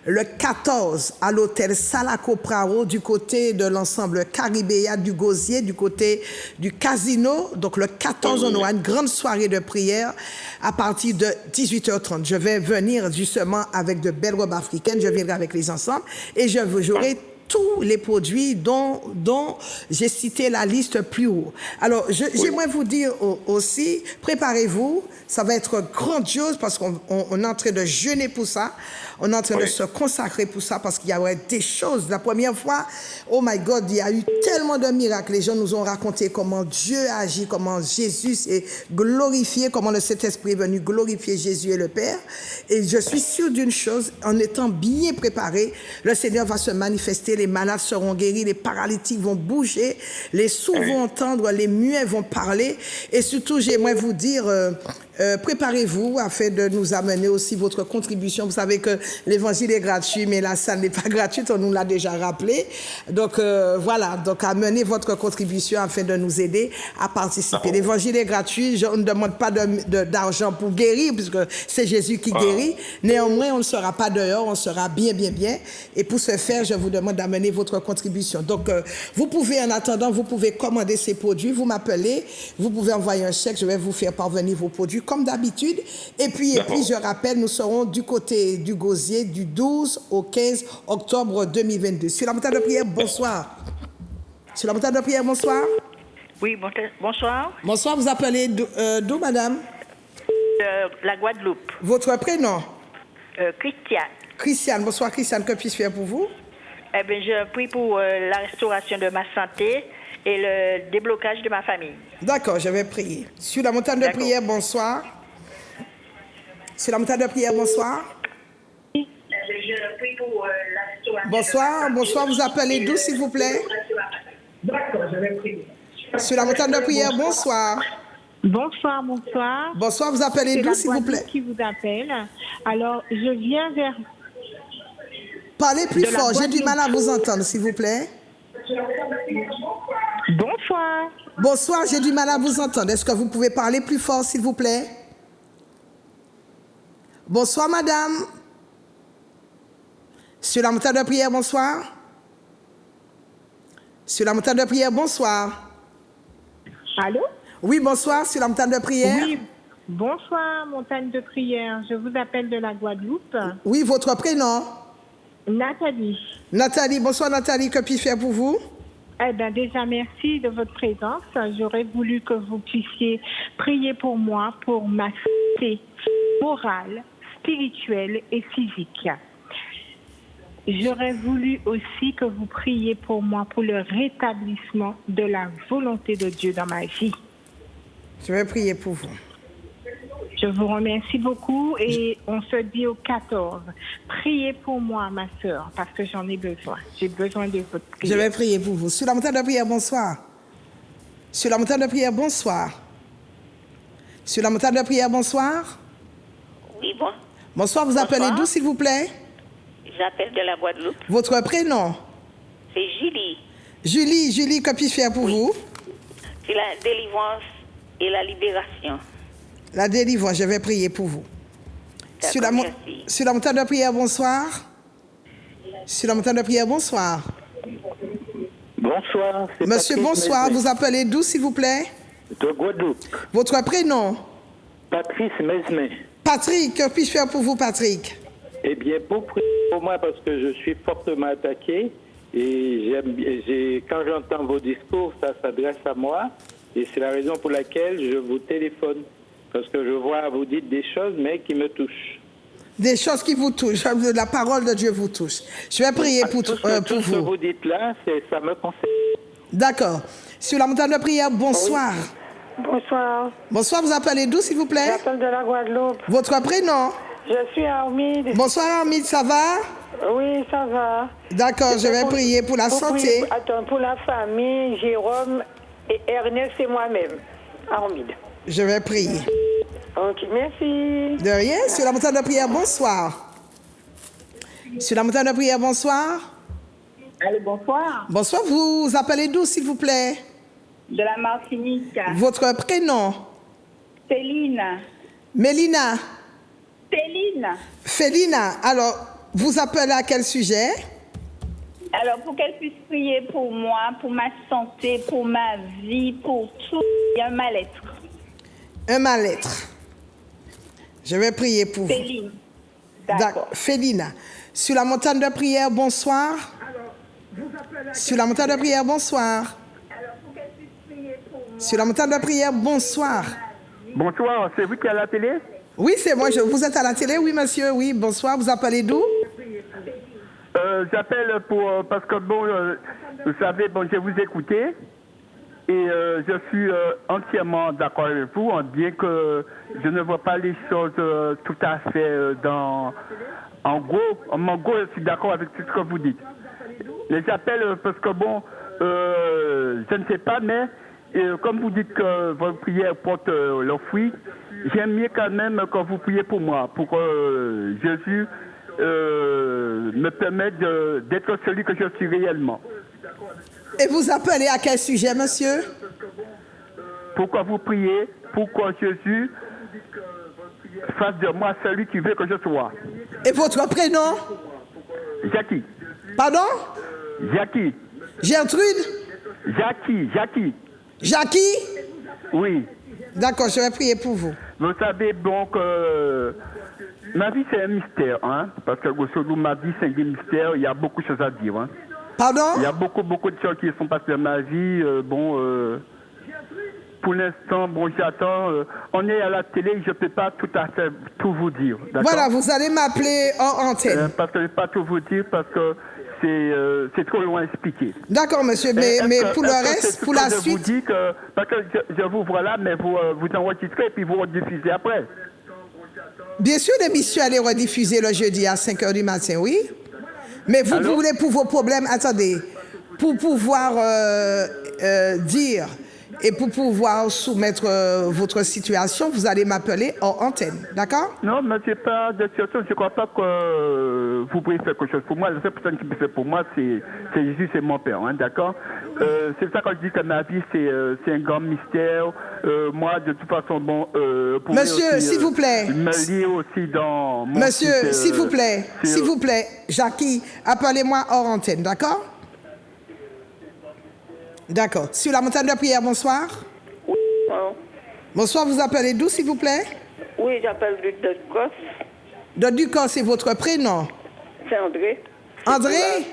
le 14 à l'hôtel Salaco Prao du côté de l'ensemble Caribéa du Gosier, du côté du casino. Donc, le 14, on aura une grande soirée de prière à partir de 18h30. Je vais venir justement avec de belles robes africaines. Je viendrai avec les ensembles et j'aurai tous les produits dont j'ai cité la liste plus haut. Alors, j'aimerais vous dire aussi, préparez-vous, ça va être grandiose parce qu'on est en train de jeûner pour ça, on est en train de se consacrer pour ça parce qu'il y aurait des choses. La première fois, oh my God, il y a eu tellement de miracles. Les gens nous ont raconté comment Dieu agit, comment Jésus est glorifié, comment le Saint-Esprit est venu glorifier Jésus et le Père. Et je suis sûre d'une chose, en étant bien préparé, le Seigneur va se manifester, les malades seront guéris, les paralytiques vont bouger, les sourds vont entendre, les muets vont parler. Et surtout, j'aimerais vous dire préparez-vous afin de nous amener aussi votre contribution. Vous savez que l'évangile est gratuit, mais la salle n'est pas gratuite, on nous l'a déjà rappelé. Donc voilà, donc amenez votre contribution afin de nous aider à participer. L'évangile est gratuit, je ne demande pas d'argent pour guérir, puisque c'est Jésus qui guérit. Néanmoins, on ne sera pas dehors, on sera bien. Et pour ce faire, je vous demande d'amener votre contribution. Donc vous pouvez, en attendant, vous pouvez commander ces produits, vous m'appelez, vous pouvez envoyer un chèque, je vais vous faire parvenir vos produits comme d'habitude. Et puis, je rappelle, nous serons du côté du Gosier du 12 au 15 octobre 2022. Sur la montagne de prière, bonsoir. Sur la montagne de prière, bonsoir. Oui, bonsoir. Bonsoir, vous appelez d'où, madame? La Guadeloupe. Votre prénom? Christiane. Christiane, bonsoir Christiane, que puis-je faire pour vous? Eh bien, je prie pour la restauration de ma santé et le déblocage de ma famille. D'accord, je vais prier. Sur la montagne de prière, bonsoir. Sur la montagne de prière, bonsoir. Je prie pour la Bonsoir, restauration. bonsoir, vous appelez d'où, s'il vous plaît? D'accord, je vais prier. Sur la montagne de prière, bonsoir. Bonsoir, bonsoir. Bonsoir, vous appelez d'où, s'il vous plaît? Qui vous appelle. Alors, je viens vers... Parlez plus fort, j'ai du mal à vous entendre, s'il vous plaît. Bonsoir. Bonsoir, j'ai du mal à vous entendre. Est-ce que vous pouvez parler plus fort, s'il vous plaît? Bonsoir, madame. Sur la montagne de prière, bonsoir. Sur la montagne de prière, bonsoir. Allô? Oui, bonsoir, sur la montagne de prière. Oui, bonsoir, montagne de prière. Je vous appelle de la Guadeloupe. Oui, votre prénom? Nathalie. Nathalie, bonsoir Nathalie, que puis-je faire pour vous? Eh bien, déjà, merci de votre présence. J'aurais voulu que vous puissiez prier pour moi, pour ma santé morale, spirituelle et physique. J'aurais voulu aussi que vous priez pour moi, pour le rétablissement de la volonté de Dieu dans ma vie. Je vais prier pour vous. Je vous remercie beaucoup et on se dit au 14. Priez pour moi, ma sœur, parce que j'en ai besoin. J'ai besoin de votre prière. Je vais prier pour vous. Sur la montagne de prière, bonsoir. Sur la montagne de prière, bonsoir. Sur la montagne de prière, bonsoir. Oui, bon. Bonsoir, vous appelez d'où, s'il vous plaît? J'appelle de la Guadeloupe. Votre prénom? C'est Julie. Julie, que puis-je faire pour vous? C'est la délivrance et la libération. La délivrance, je vais prier pour vous. Sur la montagne de prière, bonsoir. Sur la montagne de prière, bonsoir. Bonsoir. Monsieur, Patrice bonsoir. Mesme. Vous appelez d'où, s'il vous plaît? De Guadeloupe. Votre prénom? Patrice Mesme. Patrick, que puis-je faire pour vous, Patrick? Eh bien, pour prier pour moi, parce que je suis fortement attaqué, et quand j'entends vos discours, ça s'adresse à moi, et c'est la raison pour laquelle je vous téléphone. Parce que je vois, vous dites des choses, mais qui me touchent. Des choses qui vous touchent. La parole de Dieu vous touche. Je vais prier pour tout ce que vous. vous dites là, ça me concerne. D'accord. Sur la montagne de prière, bonsoir. Oui. Bonsoir. Bonsoir, vous appelez d'où, s'il vous plaît? J'appelle de la Guadeloupe. Votre prénom? Je suis Armide. Bonsoir, Armide, ça va? Oui, ça va. D'accord, je vais prier pour la santé. Pour la famille, Jérôme, et Ernest et moi-même. Armide. Je vais prier. Ok, merci. De rien. Sur la montagne de prière, bonsoir. Sur la montagne de prière, bonsoir. Allô, bonsoir. Bonsoir, vous appelez d'où, s'il vous plaît? De la Martinique. Votre prénom? Céline. Mélina. Céline. Félina. Alors, vous appelez à quel sujet? Alors, pour qu'elle puisse prier pour moi, pour ma santé, pour ma vie, pour tout, il y a un mal-être. Un mal-être. Je vais prier pour vous. Céline. D'accord. Félina. Sur la montagne de prière, bonsoir. Sur la montagne de prière, bonsoir. Sur la montagne de prière, bonsoir. Bonsoir, c'est vous qui êtes à la télé? Oui, c'est moi. Vous êtes à la télé? Oui, monsieur. Oui, bonsoir. Vous appelez d'où? J'appelle parce que, bon, vous savez, bon, je vous écoutais et je suis entièrement d'accord avec vous, bien que je ne vois pas les choses tout à fait en gros, je suis d'accord avec tout ce que vous dites. Mais j'appelle parce que, bon, je ne sais pas, mais Et comme vous dites que votre prière porte le fruit, j'aime mieux quand même que vous priez pour moi, pour que Jésus me permette d'être celui que je suis réellement. Et vous appelez à quel sujet, monsieur? Pourquoi vous priez pour que Jésus fasse de moi celui qui veut que je sois. Et votre prénom? Jackie. Pardon? Jackie. Gertrude? Jackie. Jackie? Oui. D'accord, je vais prier pour vous. Vous savez donc, ma vie c'est un mystère, hein, parce que grosso modo ma vie c'est un mystère, il y a beaucoup de choses à dire. Hein. Pardon? Il y a beaucoup de choses qui sont passées dans ma vie, pour l'instant, j'attends. On est à la télé, je ne peux pas tout à fait tout vous dire. Voilà, vous allez m'appeler hors antenne. Parce que je ne peux pas tout vous dire, parce que c'est trop loin à expliquer. D'accord, monsieur, mais pour le reste, pour la suite... Je vous dis que, parce que je vous vois là, mais vous enregistrez et puis vous rediffusez après. Bien sûr, l'émission elle est rediffusée le jeudi à 5h du matin, oui. Mais vous voulez pour vos problèmes, attendez, pour pouvoir dire et pour pouvoir soumettre votre situation, vous allez m'appeler hors antenne, d'accord? Non, mais c'est pas de situation, je ne crois pas que vous pouvez faire quelque chose pour moi. La seule personne qui peut faire pour moi, c'est Jésus, c'est mon Père, hein, d'accord? C'est ça quand je dis que ma vie, c'est un grand mystère. Moi, de toute façon, pour monsieur, s'il vous plaît. Me lier aussi dans mon monsieur, s'il vous plaît, Jackie, appelez-moi hors antenne, d'accord? D'accord. Sur la montagne de prière, bonsoir. Oui. Bonsoir, vous appelez d'où, s'il vous plaît? Oui, j'appelle de Ducos. De Ducos, c'est votre prénom? C'est André. André?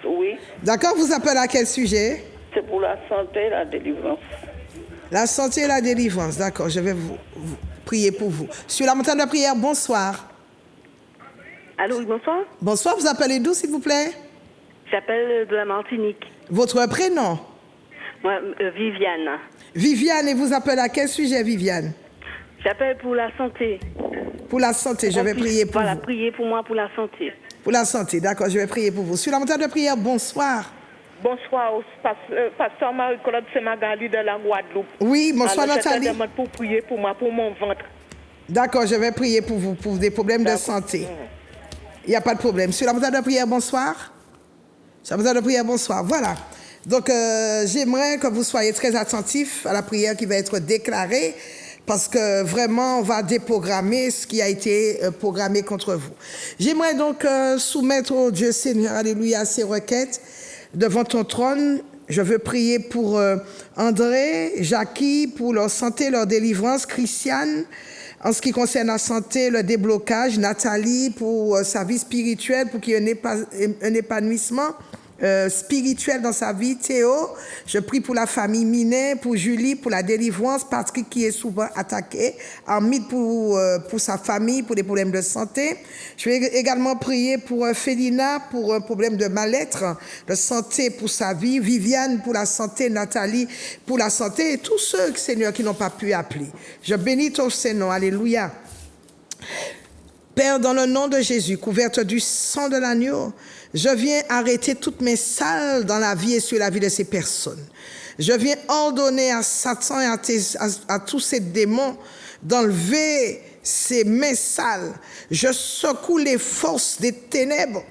Oui. D'accord, vous appelez à quel sujet? C'est pour la santé et la délivrance. La santé et la délivrance, d'accord, je vais vous prier pour vous. Sur la montagne de prière, bonsoir. Allô, oui, bonsoir. Bonsoir, vous appelez d'où, s'il vous plaît? J'appelle de la Martinique. Votre prénom? Moi, Viviane. Viviane, et vous appelez à quel sujet, Viviane? J'appelle pour la santé. Pour la santé, je vais prier pour vous. Voilà, priez pour moi pour la santé. Pour la santé, d'accord, je vais prier pour vous. Sur la montagne de prière, bonsoir. Bonsoir, pasteur Marie-Claude, c'est Magali de la Guadeloupe. Oui, bonsoir Nathalie. Je demande pour prier pour moi, pour mon ventre. D'accord, je vais prier pour vous, pour des problèmes de santé. Il n'y a pas de problème. Sur la montagne de prière, bonsoir. Sur la montagne de prière, bonsoir. Voilà. Donc, j'aimerais que vous soyez très attentifs à la prière qui va être déclarée, parce que vraiment, on va déprogrammer ce qui a été programmé contre vous. J'aimerais donc soumettre au Dieu Seigneur, alléluia, ces requêtes devant ton trône. Je veux prier pour André, Jackie, pour leur santé, leur délivrance, Christiane, en ce qui concerne la santé, le déblocage, Nathalie, pour sa vie spirituelle, pour qu'il y ait un épanouissement spirituel dans sa vie, Théo. Je prie pour la famille Minet, pour Julie, pour la délivrance, Patrick qui est souvent attaqué, Hamid pour sa famille, pour des problèmes de santé. Je vais également prier pour Félina, pour un problème de mal-être, de santé pour sa vie, Viviane pour la santé, Nathalie pour la santé, et tous ceux, Seigneur, qui n'ont pas pu appeler. Je bénis ton Saint-Nom, alléluia. Père, dans le nom de Jésus, couverte du sang de l'agneau, je viens arrêter toutes mes salles dans la vie et sur la vie de ces personnes. Je viens ordonner à Satan et à tous ces démons d'enlever ces mains sales. Je secoue les forces des ténèbres.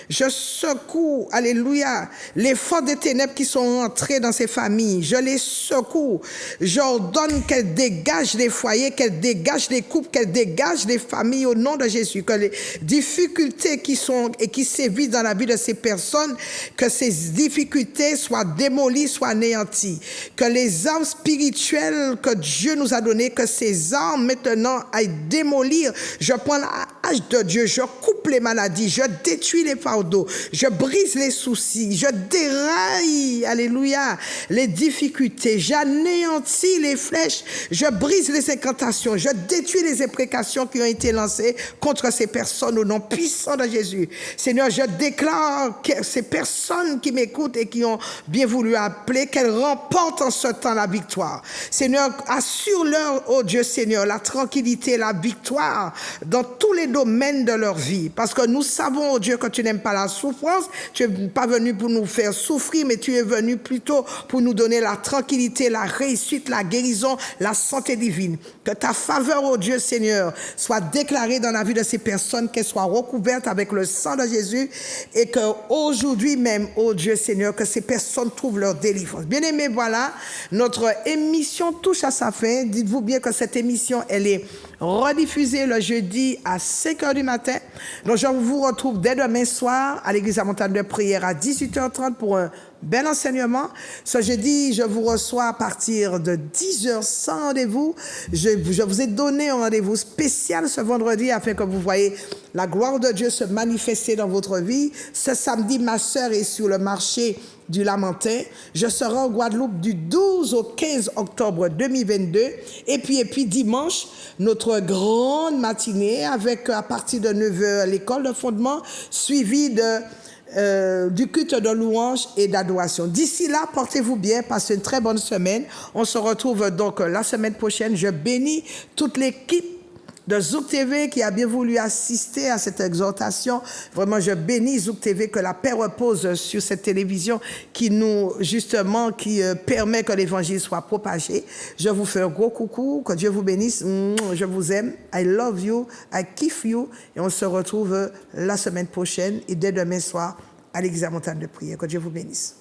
Je secoue, alléluia, les forces des ténèbres qui sont entrées dans ces familles. Je les secoue. J'ordonne qu'elles dégagent les foyers, qu'elles dégagent les couples, qu'elles dégagent les familles au nom de Jésus. Que les difficultés qui sont et qui sévissent dans la vie de ces personnes, que ces difficultés soient démolies, soient anéanties. Que les armes spirituelles que Dieu nous a données, que ces armes maintenant aillent démolir. Je prends la hache de Dieu, je coupe les maladies, je détruis les fardeaux, je brise les soucis, je déraille, alléluia, les difficultés, j'anéantis les flèches, je brise les incantations, je détruis les imprécations qui ont été lancées contre ces personnes au nom puissant de Jésus. Seigneur, je déclare que ces personnes qui m'écoutent et qui ont bien voulu appeler, qu'elles remportent en ce temps la victoire. Seigneur, assure-leur, oh Dieu Seigneur, la tranquillité, la victoire dans tous les domaines de leur vie, parce que nous savons, oh Dieu, que tu n'es n'aimes pas la souffrance, tu n'es pas venu pour nous faire souffrir, mais tu es venu plutôt pour nous donner la tranquillité, la réussite, la guérison, la santé divine. Que ta faveur, oh Dieu Seigneur, soit déclarée dans la vie de ces personnes, qu'elles soient recouvertes avec le sang de Jésus et qu'aujourd'hui même, oh Dieu Seigneur, que ces personnes trouvent leur délivrance. Bien-aimés, voilà, notre émission touche à sa fin. Dites-vous bien que cette émission, elle est rediffusée le jeudi à 5h du matin. Donc, je vous retrouve dès demain soir à l'église à Montagne de Prière à 18h30 pour un bel enseignement. Ce jeudi, je vous reçois à partir de 10h sans rendez-vous. Je vous ai donné un rendez-vous spécial ce vendredi afin que vous voyez la gloire de Dieu se manifester dans votre vie. Ce samedi, ma sœur est sur le marché du Lamentin. Je serai en Guadeloupe du 12 au 15 octobre 2022. Et puis dimanche, notre grande matinée avec à partir de 9h l'école de fondement suivi du culte de louange et d'adoration. D'ici là, portez-vous bien, passez une très bonne semaine. On se retrouve donc la semaine prochaine. Je bénis toute l'équipe de Zouk TV qui a bien voulu assister à cette exhortation. Vraiment, je bénis Zouk TV, que la paix repose sur cette télévision qui permet que l'évangile soit propagé. Je vous fais un gros coucou, que Dieu vous bénisse. Je vous aime. I love you. I kiff you. Et on se retrouve la semaine prochaine et dès demain soir à l'église à Montagne de Prière. Que Dieu vous bénisse.